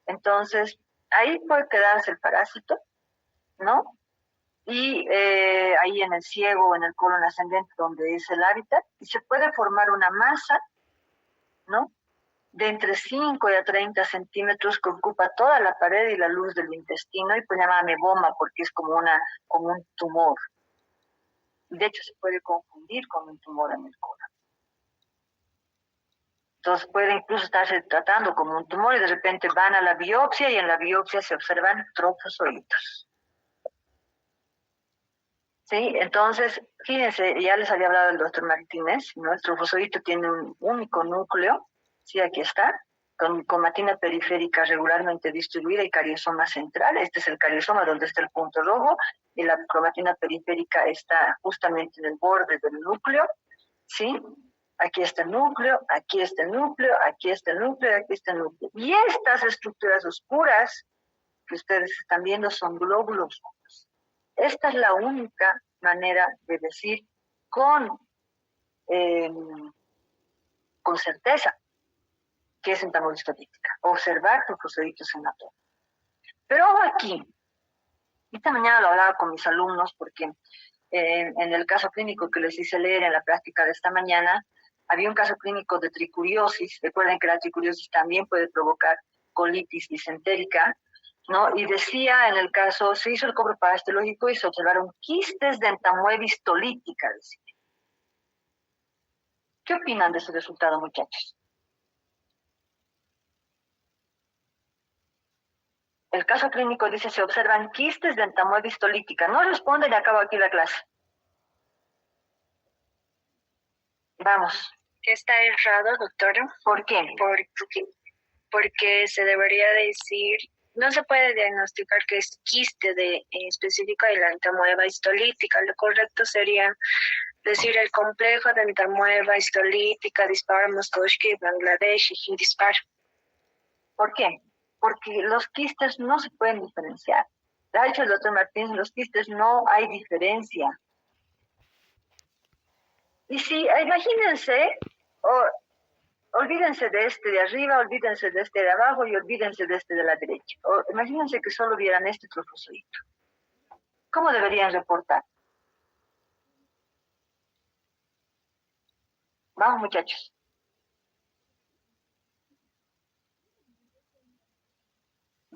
entonces ahí puede quedarse el parásito, ¿no? Y ahí en el ciego o en el colon ascendente, donde es el hábitat, y se puede formar una masa, ¿no?, de entre 5 y a 30 centímetros que ocupa toda la pared y la luz del intestino, y pues se llama ameboma porque es como un tumor. De hecho, se puede confundir con un tumor en el colon. Entonces puede incluso estarse tratando como un tumor y de repente van a la biopsia y en la biopsia se observan trofozoitos. ¿Sí? Entonces, fíjense, ya les había hablado el doctor Martínez, ¿no? El trofozoito tiene un único núcleo, ¿sí? Aquí está, con cromatina periférica regularmente distribuida y cariosoma central. Este es el cariosoma donde está el punto rojo, y la cromatina periférica está justamente en el borde del núcleo, ¿sí? Aquí está el núcleo, aquí está el núcleo, aquí está el núcleo, aquí está el núcleo. Y estas estructuras oscuras que ustedes están viendo son glóbulos rojos. Esta es la única manera de decir con certeza que es entamohistolítica, observar trofosforitos en la toma. Pero aquí, esta mañana lo hablaba con mis alumnos porque en el caso clínico que les hice leer en la práctica de esta mañana, había un caso clínico de tricuriosis. Recuerden que la tricuriosis también puede provocar colitis disentérica, ¿no? Y decía, en el caso, se hizo el cobro parasitológico y se observaron quistes de entamoeba histolítica. Decía. ¿Qué opinan de ese resultado, muchachos? El caso clínico dice, se observan quistes de entamoeba histolítica. No responden y acabo aquí la clase. Vamos. Está errado, doctora. ¿Por qué? Porque se debería decir, no se puede diagnosticar que es quiste específico de la entamoeba histolítica. Lo correcto sería decir el complejo de entamoeba histolítica dispar Moskovsky, Bangladesh y dispar. ¿Por qué? Porque los quistes no se pueden diferenciar. Lo ha dicho el doctor Martínez, los quistes no hay diferencia. Y si, imagínense, olvídense de este de arriba, olvídense de este de abajo y olvídense de este de la derecha. Imagínense que solo vieran este trofozoito. ¿Cómo deberían reportar? Vamos, muchachos.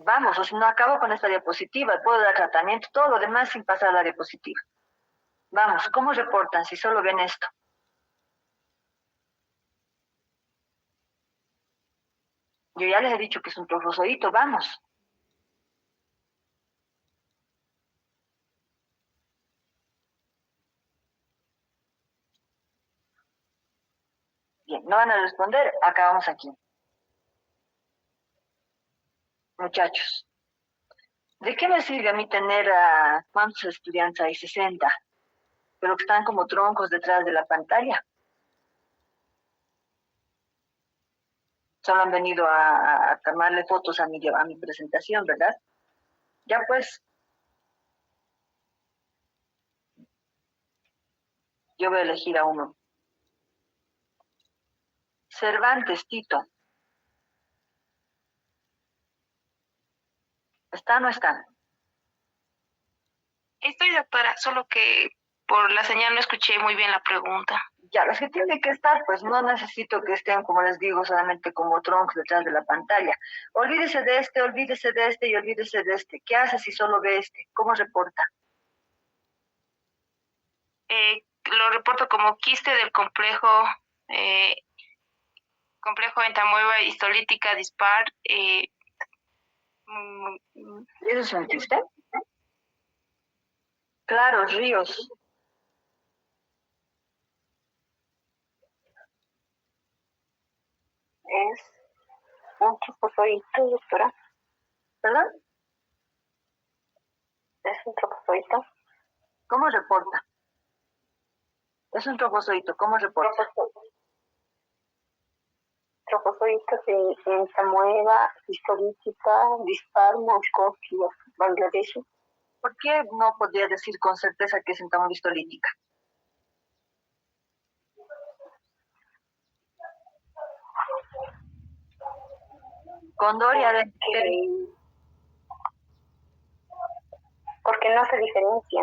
Vamos, o si no acabo con esta diapositiva, puedo dar tratamiento, todo lo demás sin pasar a la diapositiva. Vamos, ¿cómo reportan si solo ven esto? Yo ya les he dicho que es un trofozoito, vamos. Bien, no van a responder, acabamos aquí. Muchachos, ¿de qué me sirve a mí tener a cuántos estudiantes hay? 60, pero que están como troncos detrás de la pantalla? Solo han venido a tomarle fotos a mi presentación, ¿verdad? Ya pues, yo voy a elegir a uno. Cervantes, Tito. ¿Está o no está? Estoy, doctora, solo que por la señal no escuché muy bien la pregunta. Ya, los que tienen que estar, pues no necesito que estén, como les digo, solamente como troncos detrás de la pantalla. Olvídese de este y olvídese de este. ¿Qué hace si solo ve este? ¿Cómo reporta? Lo reporto como quiste del complejo entamoeba histolítica dispar. ¿Eso es un quiste? Claro, ríos. Es un trofozoito, doctora. ¿Perdón? Es un trofozoito. ¿Cómo reporta? Es un trofozoito, ¿cómo reporta? Trofozoitos en entamoeba histolítica dispar Moskovsky, Bangladesh. ¿Por qué no podría decir con certeza que es entamoeba histolítica? Condoria de... Porque no se diferencia.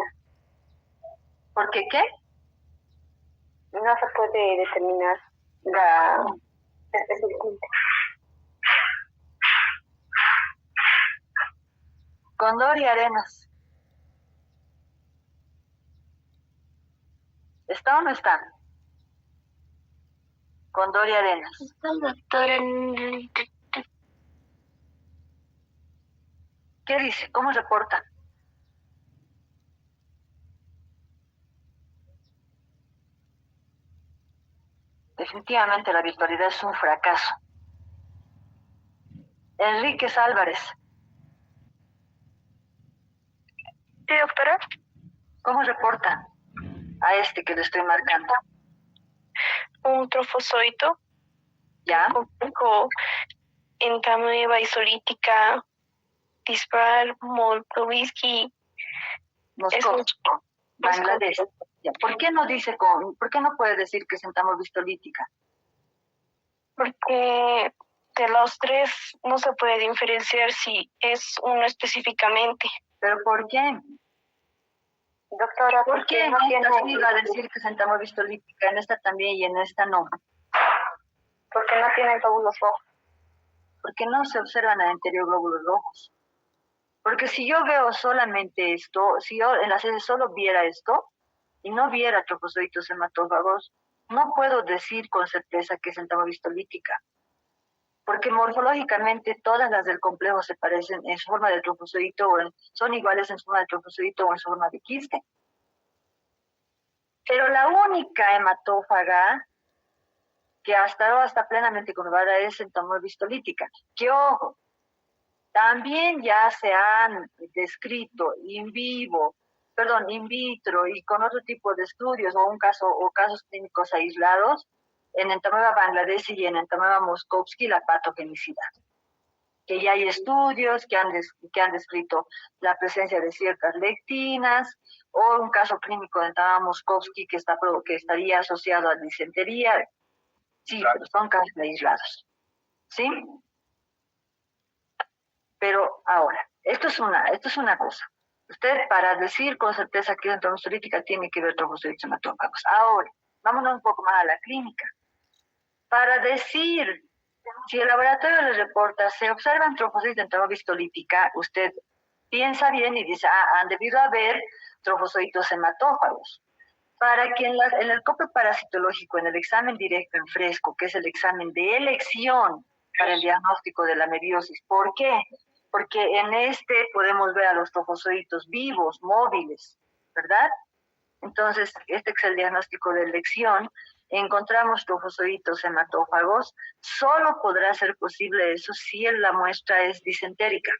¿Por qué qué? No se puede determinar la específicamente. Condoria Arenas. ¿Está o no está? Condoria Arenas. Está, doctora. ¿Qué dice? ¿Cómo reporta? Definitivamente la virtualidad es un fracaso. Enríquez Álvarez. Sí, doctora. ¿Cómo reporta a este que le estoy marcando? Un trofozoito. ¿Ya? Complejo entamoeba isolítica dispar Moldovisky. Moscú, Bangladesh. Ya. ¿Por qué no puede decir que es entamoeba-histolítica? Porque de los tres no se puede diferenciar si es uno específicamente. ¿Pero por qué? Doctora, ¿Por qué en esta sí va a decir que es entamoeba-histolítica, en esta también y en esta no? Porque no tienen glóbulos rojos. Porque no se observan al interior glóbulos rojos. Porque si yo veo solamente esto, si yo en las heces solo viera esto y no viera trofozoitos hematófagos, no puedo decir con certeza que es entamoeba-histolítica. Porque morfológicamente todas las del complejo se parecen en su forma de trofozoito son iguales en su forma de trofozoito o en su forma de quiste. Pero la única hematófaga que hasta ahora está plenamente comprobada es entamoeba-histolítica. Que ojo, también ya se han descrito in vitro y con otro tipo de estudios o casos clínicos aislados en entamoeba bangladeshi y en entamoeba moskovsky la patogenicidad. Que ya hay estudios que han descrito la presencia de ciertas lectinas o un caso clínico de entamoeba moskovsky que estaría asociado a disentería. Sí, pero son casos aislados. ¿Sí? Pero ahora, esto es una cosa. Usted, para decir con certeza que es entamoeba tiene que ver trofosoditos hematófagos. Ahora, vámonos un poco más a la clínica. Para decir si el laboratorio le reporta, se observan trofosoditos entamoeba, usted piensa bien y dice, han debido haber trofosoditos hematófagos. Para que en el copio parasitológico, en el examen directo en fresco, que es el examen de elección para el diagnóstico de la meriosis. ¿Por qué? Porque en este podemos ver a los trofozoitos vivos, móviles, ¿verdad? Entonces, este es el diagnóstico de elección. Encontramos trofozoitos hematófagos. Solo podrá ser posible eso si la muestra es disentérica.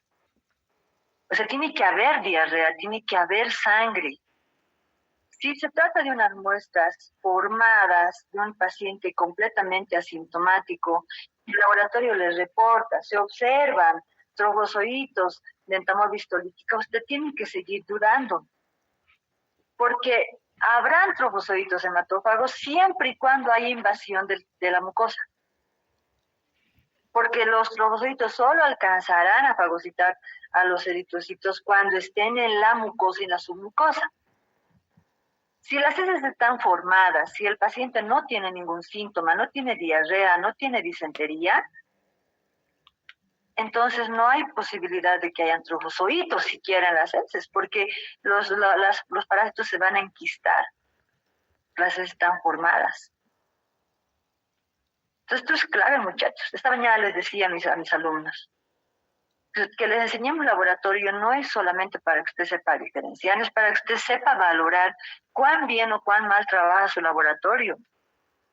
O sea, tiene que haber diarrea, tiene que haber sangre. Si se trata de unas muestras formadas de un paciente completamente asintomático, el laboratorio les reporta, se observan trofozoitos de entamoeba histolítica, usted tiene que seguir dudando, porque habrán trofozoitos hematófagos siempre y cuando haya invasión de la mucosa, porque los trofozoitos solo alcanzarán a fagocitar a los eritrocitos cuando estén en la mucosa y la submucosa. Si las heces están formadas, si el paciente no tiene ningún síntoma, no tiene diarrea, no tiene disentería, entonces no hay posibilidad de que hayan trofozoitos siquiera en las heces, porque los parásitos se van a enquistar. Las heces están formadas. Entonces esto es clave, muchachos. Esta mañana les decía a mis alumnos, que les enseñemos laboratorio no es solamente para que usted sepa diferenciar, es para que usted sepa valorar cuán bien o cuán mal trabaja su laboratorio.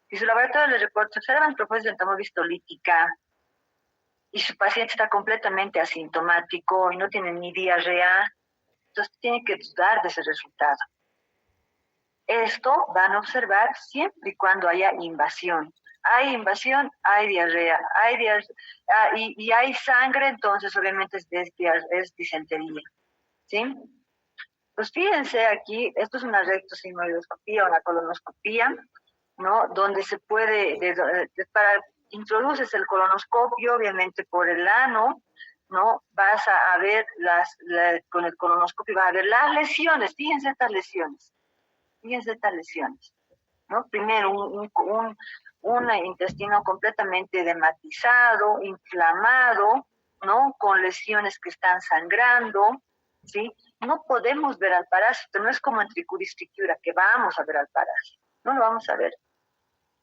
Si su laboratorio le reporta, observan trofos de entamoeba histolítica y su paciente está completamente asintomático y no tiene ni diarrea, entonces tiene que dudar de ese resultado. Esto van a observar siempre y cuando haya invasión. Hay invasión, hay diarrea, y hay sangre, entonces obviamente es disentería. ¿Sí? Pues fíjense aquí, esto es una rectosigmoidoscopía, una colonoscopía, ¿no? Donde se puede, introduces el colonoscopio, obviamente por el ano, ¿no? Vas a ver con el colonoscopio vas a ver las lesiones, fíjense estas lesiones, ¿no? Primero un intestino completamente dematizado, inflamado, ¿no? Con lesiones que están sangrando, ¿sí? No podemos ver al parásito, no es como en tricuristicura, que vamos a ver al parásito, no lo vamos a ver.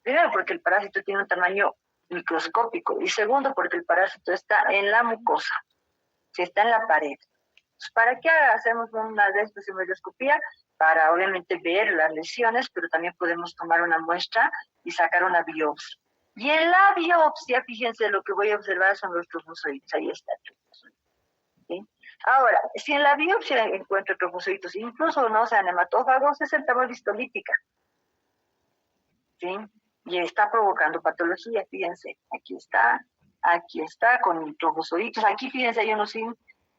Primero porque el parásito tiene un tamaño microscópico y segundo porque el parásito está en la mucosa, si está en la pared. Entonces, ¿para qué hacemos una rectosigmoidoscopía? Para obviamente ver las lesiones, pero también podemos tomar una muestra y sacar una biopsia. Y en la biopsia, fíjense, lo que voy a observar son los trofozoitos. Ahí está el trofozoito. ¿Sí? Ahora, si en la biopsia encuentro trofozoitos, incluso no sean hematófagos, es entamoeba histolítica. ¿Sí? Y está provocando patología, fíjense. Aquí está, con trofozoitos. Aquí, fíjense, hay unos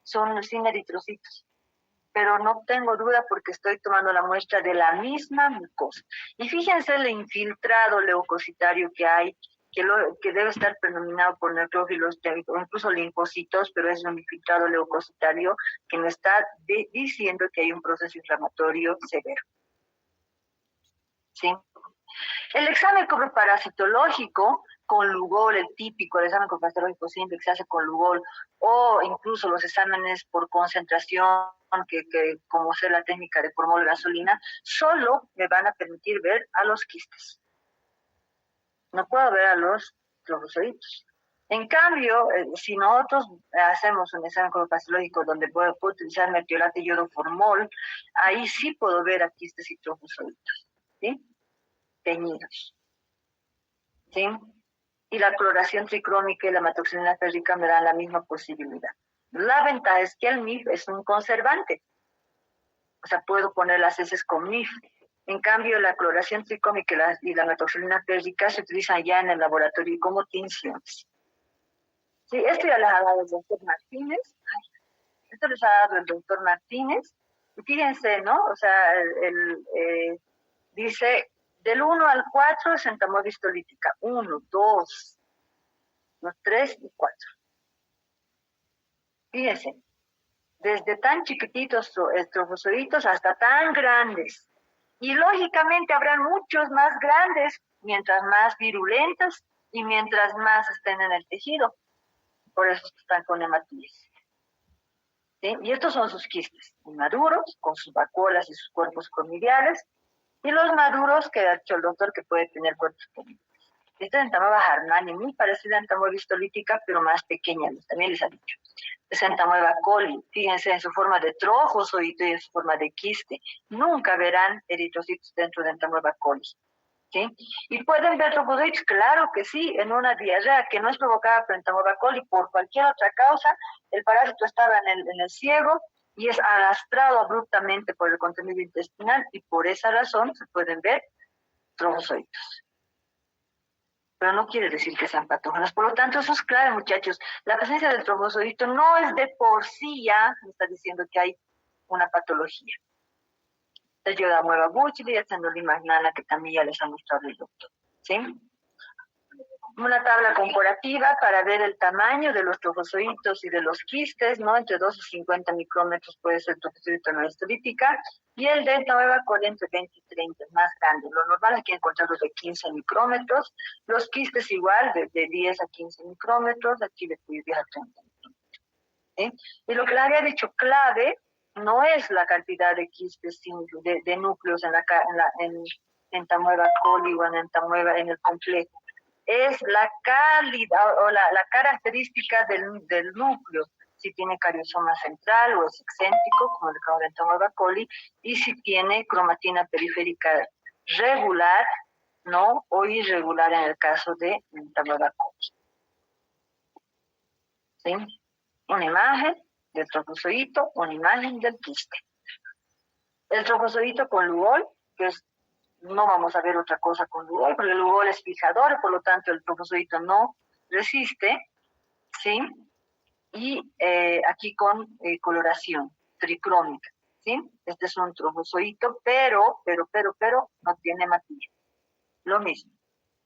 son sin eritrocitos. Pero no tengo duda porque estoy tomando la muestra de la misma mucosa. Y fíjense el infiltrado leucocitario que hay, que debe estar predominado por neutrófilos o incluso linfocitos, pero es un infiltrado leucocitario que me está diciendo que hay un proceso inflamatorio severo. ¿Sí? El examen parasitológico con Lugol, el típico, el examen parasitológico simple que se hace con Lugol, o incluso los exámenes por concentración, que como hacer la técnica de formol gasolina, solo me van a permitir ver a los quistes. No puedo ver a los trofozoitos. En cambio, si nosotros hacemos un examen parasitológico donde puedo utilizar metiolato y iodoformol, ahí sí puedo ver a quistes y trofozoitos, ¿sí? Teñidos. ¿Sí? Y la cloración tricrómica y la metoxilina férrica me dan la misma posibilidad. La ventaja es que el MIF es un conservante. O sea, puedo poner las heces con MIF. En cambio, la cloración tricrómica y la metoxilina férrica se utilizan ya en el laboratorio como tinciones. Sí, esto ya les ha dado el doctor Martínez. Esto les ha dado el doctor Martínez. Y fíjense, ¿no? O sea, dice... Del 1 al 4 es entamoeba histolítica. 1, 2, 3 y 4. Fíjense, desde tan chiquititos trofozoitos hasta tan grandes. Y lógicamente habrán muchos más grandes, mientras más virulentos y mientras más estén en el tejido. Por eso están con hematíes. ¿Sí? Y estos son sus quistes, inmaduros, con sus vacuolas y sus cuerpos comidiales, y los maduros que ha dicho el doctor que puede tener cuerpos comidiales. Esta es entamoeba Harnani, muy parecida a entamoeba histolítica, pero más pequeña, también les ha dicho. Es entamoeba coli, fíjense en su forma de trofozoito y en su forma de quiste. Nunca verán eritrocitos dentro de entamoeba coli. ¿Sí? ¿Y pueden ver trofozoitos? Claro que sí, en una diarrea que no es provocada por entamoeba coli, por cualquier otra causa, el parásito estaba en el ciego y es arrastrado abruptamente por el contenido intestinal y por esa razón se pueden ver trofozoitos. Pero no quiere decir que sean patógenos. Por lo tanto, eso es clave, muchachos. La presencia del trofozoito no es de por sí ya, me está diciendo que hay una patología. Entonces yo la mueva Buchli y haciendo la magnana que también ya les ha mostrado el doctor. ¿Sí? Una tabla comparativa para ver el tamaño de los trofozoitos y de los quistes, ¿no? Entre 2 y 50 micrómetros puede ser trofozoito no histolítica, y el de entamoeba coli entre 20 y 30, más grande. Lo normal es que encontrarlos de 15 micrómetros, los quistes igual, de 10 a 15 micrómetros, aquí de 10 a 30 micrómetros. ¿Sí? Y lo que le había dicho clave no es la cantidad de quistes de núcleos en entamoeba coli o en entamoeba en el complejo, es la calidad o la característica del núcleo, si tiene cariosoma central o es excéntrico, como el caso de entamoeba coli, y si tiene cromatina periférica regular, ¿no? O irregular en el caso de entamoeba coli. ¿Sí? Una imagen del trofozoito, una imagen del quiste. El trofozoito con Lugol, que es no vamos a ver otra cosa con Lugol, porque el Lugol es fijador, por lo tanto el trofozoito no resiste, ¿sí? Y aquí con coloración tricrómica, ¿sí? Este es un trofozoito, pero no tiene hematíes.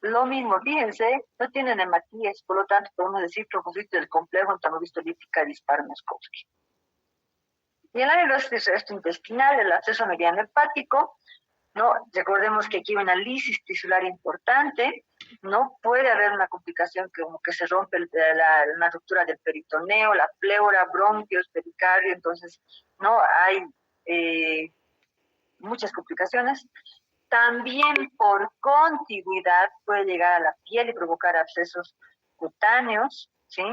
Lo mismo, fíjense, no tienen hematíes, por lo tanto podemos decir trofozoito del complejo entamoeba histolítica Dispar-Moskowski. Y el área resto intestinal, el absceso mediano hepático, ¿no? Recordemos que aquí hay una lisis tisular importante, ¿no? Puede haber una complicación como que se rompe la ruptura del peritoneo, la pleura, bronquios, pericardio, entonces, ¿no? Hay muchas complicaciones. También por contigüidad puede llegar a la piel y provocar abscesos cutáneos, ¿sí?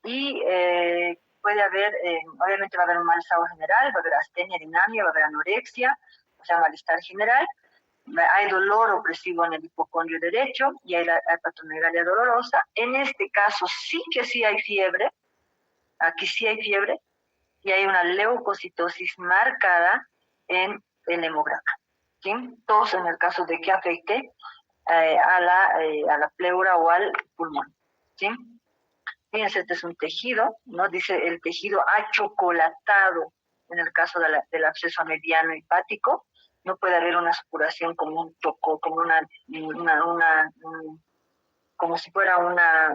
Y puede haber, obviamente va a haber un mal estado general, va a haber astenia, dinamia, va a haber anorexia, o sea, malestar general, hay dolor opresivo en el hipocondrio derecho y hay la hepatomegalia dolorosa. En este caso sí hay fiebre, aquí sí hay fiebre, y hay una leucocitosis marcada en el hemograma. ¿Sí? Tos en el caso de que afecte a la pleura o al pulmón. ¿Sí? Fíjense, este es un tejido, ¿no? Dice el tejido achocolatado en el caso del absceso mediano hepático. No puede haber una supuración como un choco, como como si fuera una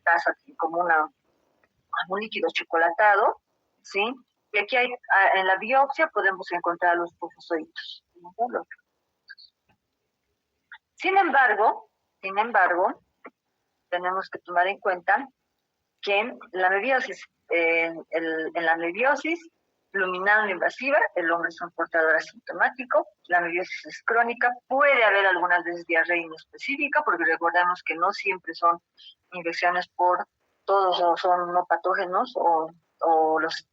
taza, como un líquido chocolatado, ¿sí? Y aquí en la biopsia podemos encontrar los trofozoitos. Sin embargo, tenemos que tomar en cuenta que en la mebiosis, en la mebiosis luminal no invasiva, el hombre es un portador asintomático, la mebiosis es crónica, puede haber algunas veces diarrea inespecífica, porque recordamos que no siempre son infecciones todos son no patógenos o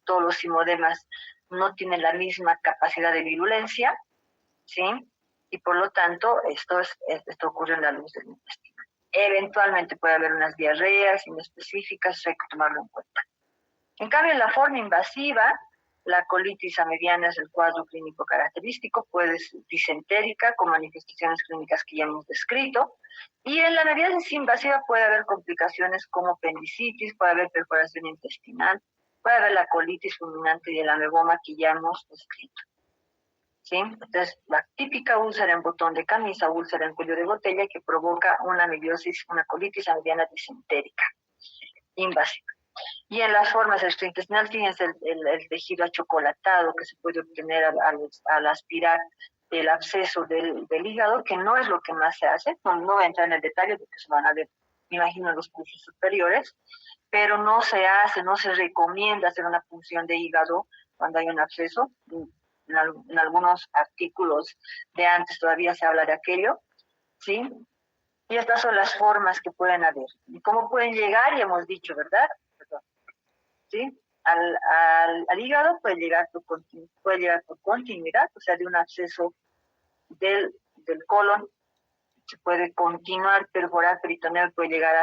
todos los simodemas no tienen la misma capacidad de virulencia, ¿sí? Y por lo tanto esto ocurre en la luz del intestino. Eventualmente puede haber unas diarreas inespecíficas, eso hay que tomarlo en cuenta. En cambio, en la forma invasiva, la colitis mediana es el cuadro clínico característico, puede ser disentérica con manifestaciones clínicas que ya hemos descrito, y en la mebiosis invasiva puede haber complicaciones como apendicitis, puede haber perforación intestinal, puede haber la colitis fulminante y el ameboma que ya hemos descrito. ¿Sí? Entonces, la típica úlcera en botón de camisa, úlcera en cuello de botella, que provoca una mebiosis, una colitis mediana disentérica, invasiva. Y en las formas extraintestinales, fíjense el tejido achocolatado que se puede obtener al aspirar el absceso del hígado, que no es lo que más se hace, no voy a entrar en el detalle porque se van a ver, me imagino, en los cursos superiores, pero no se recomienda hacer una punción de hígado cuando hay un absceso. En algunos artículos de antes todavía se habla de aquello, ¿sí? Y estas son las formas que pueden haber. ¿Y cómo pueden llegar? Ya hemos dicho, ¿verdad? ¿Sí? Al hígado puede llegar por continuidad, o sea, de un absceso del colon, se puede continuar, perforar peritoneo, puede llegar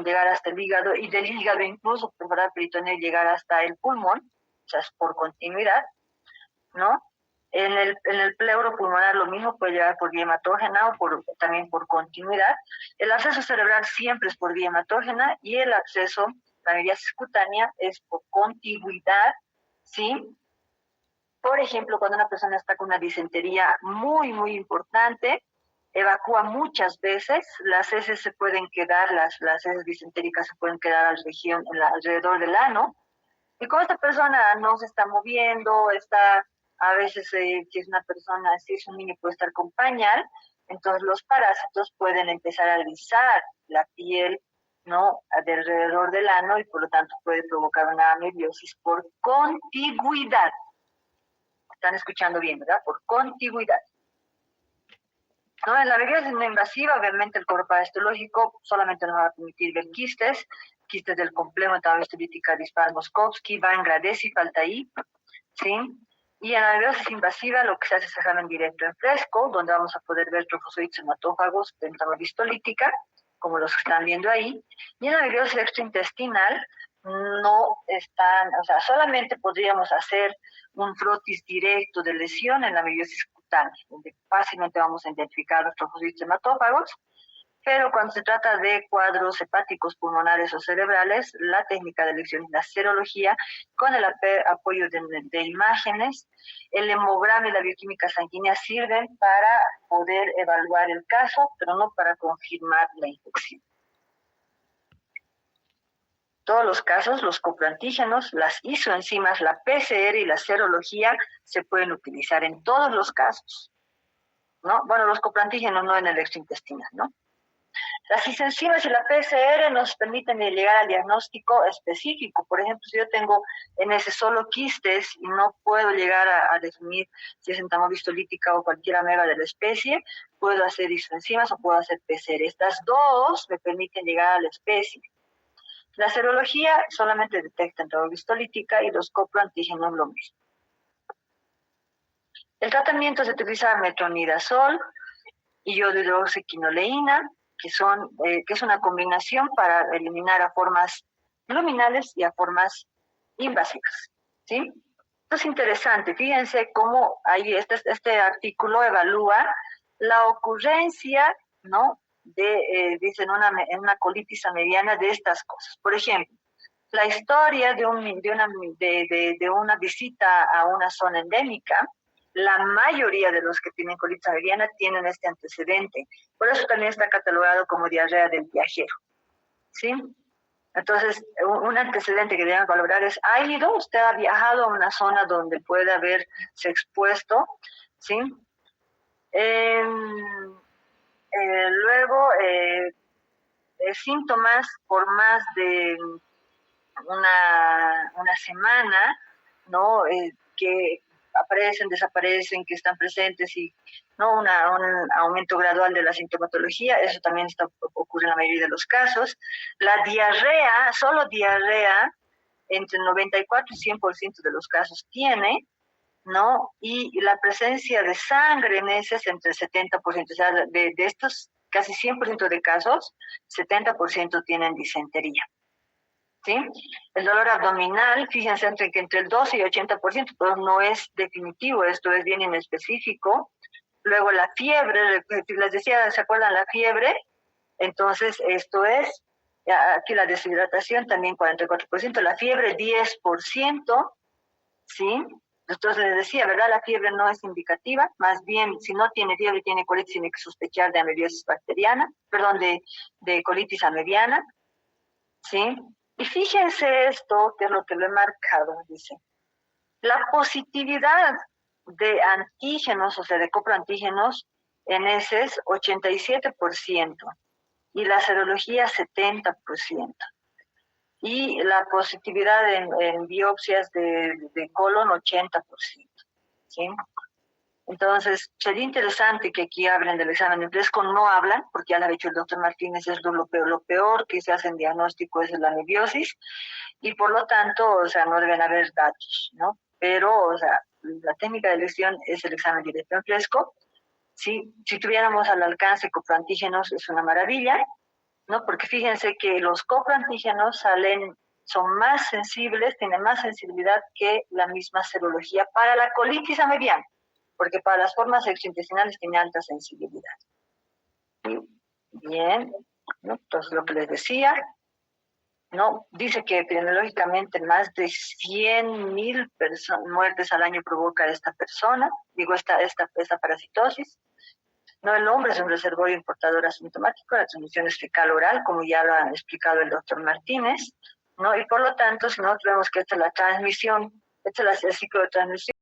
llegar hasta el hígado, y del hígado incluso perforar peritoneo y llegar hasta el pulmón, o sea, es por continuidad, ¿no? En el pleuro pulmonar lo mismo, puede llegar por vía hematógena o también por continuidad. El absceso cerebral siempre es por vía hematógena y el absceso, la mebiosis cutánea, es por contigüidad, ¿sí? Por ejemplo, cuando una persona está con una disentería muy, muy importante, evacúa muchas veces, las heces se pueden quedar, las heces disentéricas se pueden quedar alrededor del ano, y como esta persona no se está moviendo, a veces si es una persona, si es un niño puede estar con pañal, entonces los parásitos pueden empezar a alisar la piel, ¿no?, de alrededor del ano, y por lo tanto puede provocar una amebiosis por contigüidad. Están escuchando bien, ¿verdad? Por contigüidad. ¿No? En la mebiosis no invasiva, obviamente el cuerpo histológico solamente nos va a permitir ver quistes del complejo entamohistolítica Dispar-Moskovsky, Van Gradesi, falta ahí, ¿sí? Y en la mebiosis invasiva lo que se hace es examen directo en fresco, donde vamos a poder ver trofozoides hematófagos de entamohistolítica, como los que están viendo ahí. Y en la mebiosis extraintestinal no están, o sea, solamente podríamos hacer un frotis directo de lesión en la mebiosis cutánea, donde fácilmente vamos a identificar los trofocitos hematófagos, pero cuando se trata de cuadros hepáticos, pulmonares o cerebrales, la técnica de elección es la serología, con el apoyo de imágenes. El hemograma y la bioquímica sanguínea sirven para poder evaluar el caso, pero no para confirmar la infección. Todos los casos, los coproantígenos, las isoenzimas, la PCR y la serología se pueden utilizar en todos los casos, ¿no? Bueno, los coproantígenos no en el extraintestinal, ¿no? Las isoenzimas y la PCR nos permiten llegar al diagnóstico específico. Por ejemplo, si yo tengo en ese solo quistes y no puedo llegar a definir si es entamohistolítica o cualquier ameba de la especie, puedo hacer isoenzimas o puedo hacer PCR. Estas dos me permiten llegar a la especie. La serología solamente detecta entamohistolítica y los coproantígenos lo mismo. El tratamiento se utiliza metronidazol y iodohidroxiquinoleína, que es una combinación para eliminar a formas luminales y a formas invasivas, ¿sí? Esto es interesante, fíjense cómo ahí este artículo evalúa la ocurrencia, ¿no? Dice en una colitis mediana de estas cosas. Por ejemplo, la historia de una visita a una zona endémica, la mayoría de los que tienen colitis mediana tienen este antecedente. Por eso también está catalogado como diarrea del viajero, ¿sí? Entonces, un antecedente que debemos valorar es, usted ha viajado a una zona donde puede haberse expuesto, ¿sí? Luego, síntomas por más de una semana, ¿no? Que aparecen, desaparecen, que están presentes y no un aumento gradual de la sintomatología, eso también ocurre en la mayoría de los casos. La diarrea, solo diarrea, entre 94 y 100% de los casos tiene, ¿no? Y la presencia de sangre en ese es entre el 70%, o sea, de estos casi 100% de casos, 70% tienen disentería. ¿Sí? El dolor abdominal, fíjense que entre el 12 y 80%, pero no es definitivo, esto es bien inespecífico. Luego la fiebre, les decía, ¿se acuerdan la fiebre? Entonces esto es, aquí la deshidratación también 44%, la fiebre 10%, ¿sí? Entonces les decía, ¿verdad? La fiebre no es indicativa, más bien si no tiene fiebre y tiene colitis, tiene que sospechar de amebiosis bacteriana, perdón, de colitis amebiana, ¿sí? Y fíjense esto, que es lo que lo he marcado, dice. La positividad de antígenos, o sea, de coproantígenos, en heces, 87%, y la serología, 70%. Y la positividad en biopsias de colon, 80%, ¿sí? Entonces, sería interesante que aquí hablen del examen de fresco, no hablan, porque ya lo ha dicho el doctor Martínez, es lo peor que se hace en diagnóstico es la anebiosis, y por lo tanto, o sea, no deben haber datos, ¿no? Pero, o sea, la técnica de elección es el examen directo en fresco. ¿Sí? Si tuviéramos al alcance coproantígenos, es una maravilla, ¿no? Porque fíjense que los coproantígenos son más sensibles, tienen más sensibilidad que la misma serología para la colitis amebiana, porque para las formas extraintestinales tiene alta sensibilidad. Bien, ¿no? Entonces lo que les decía, ¿no? Dice que epidemiológicamente más de 100,000 muertes al año provoca esta parasitosis. No, el hombre es un reservorio importador asintomático, la transmisión es fecal-oral, como ya lo ha explicado el doctor Martínez, ¿no? Y por lo tanto, si nosotros vemos que esta es la transmisión, este es el ciclo de transmisión,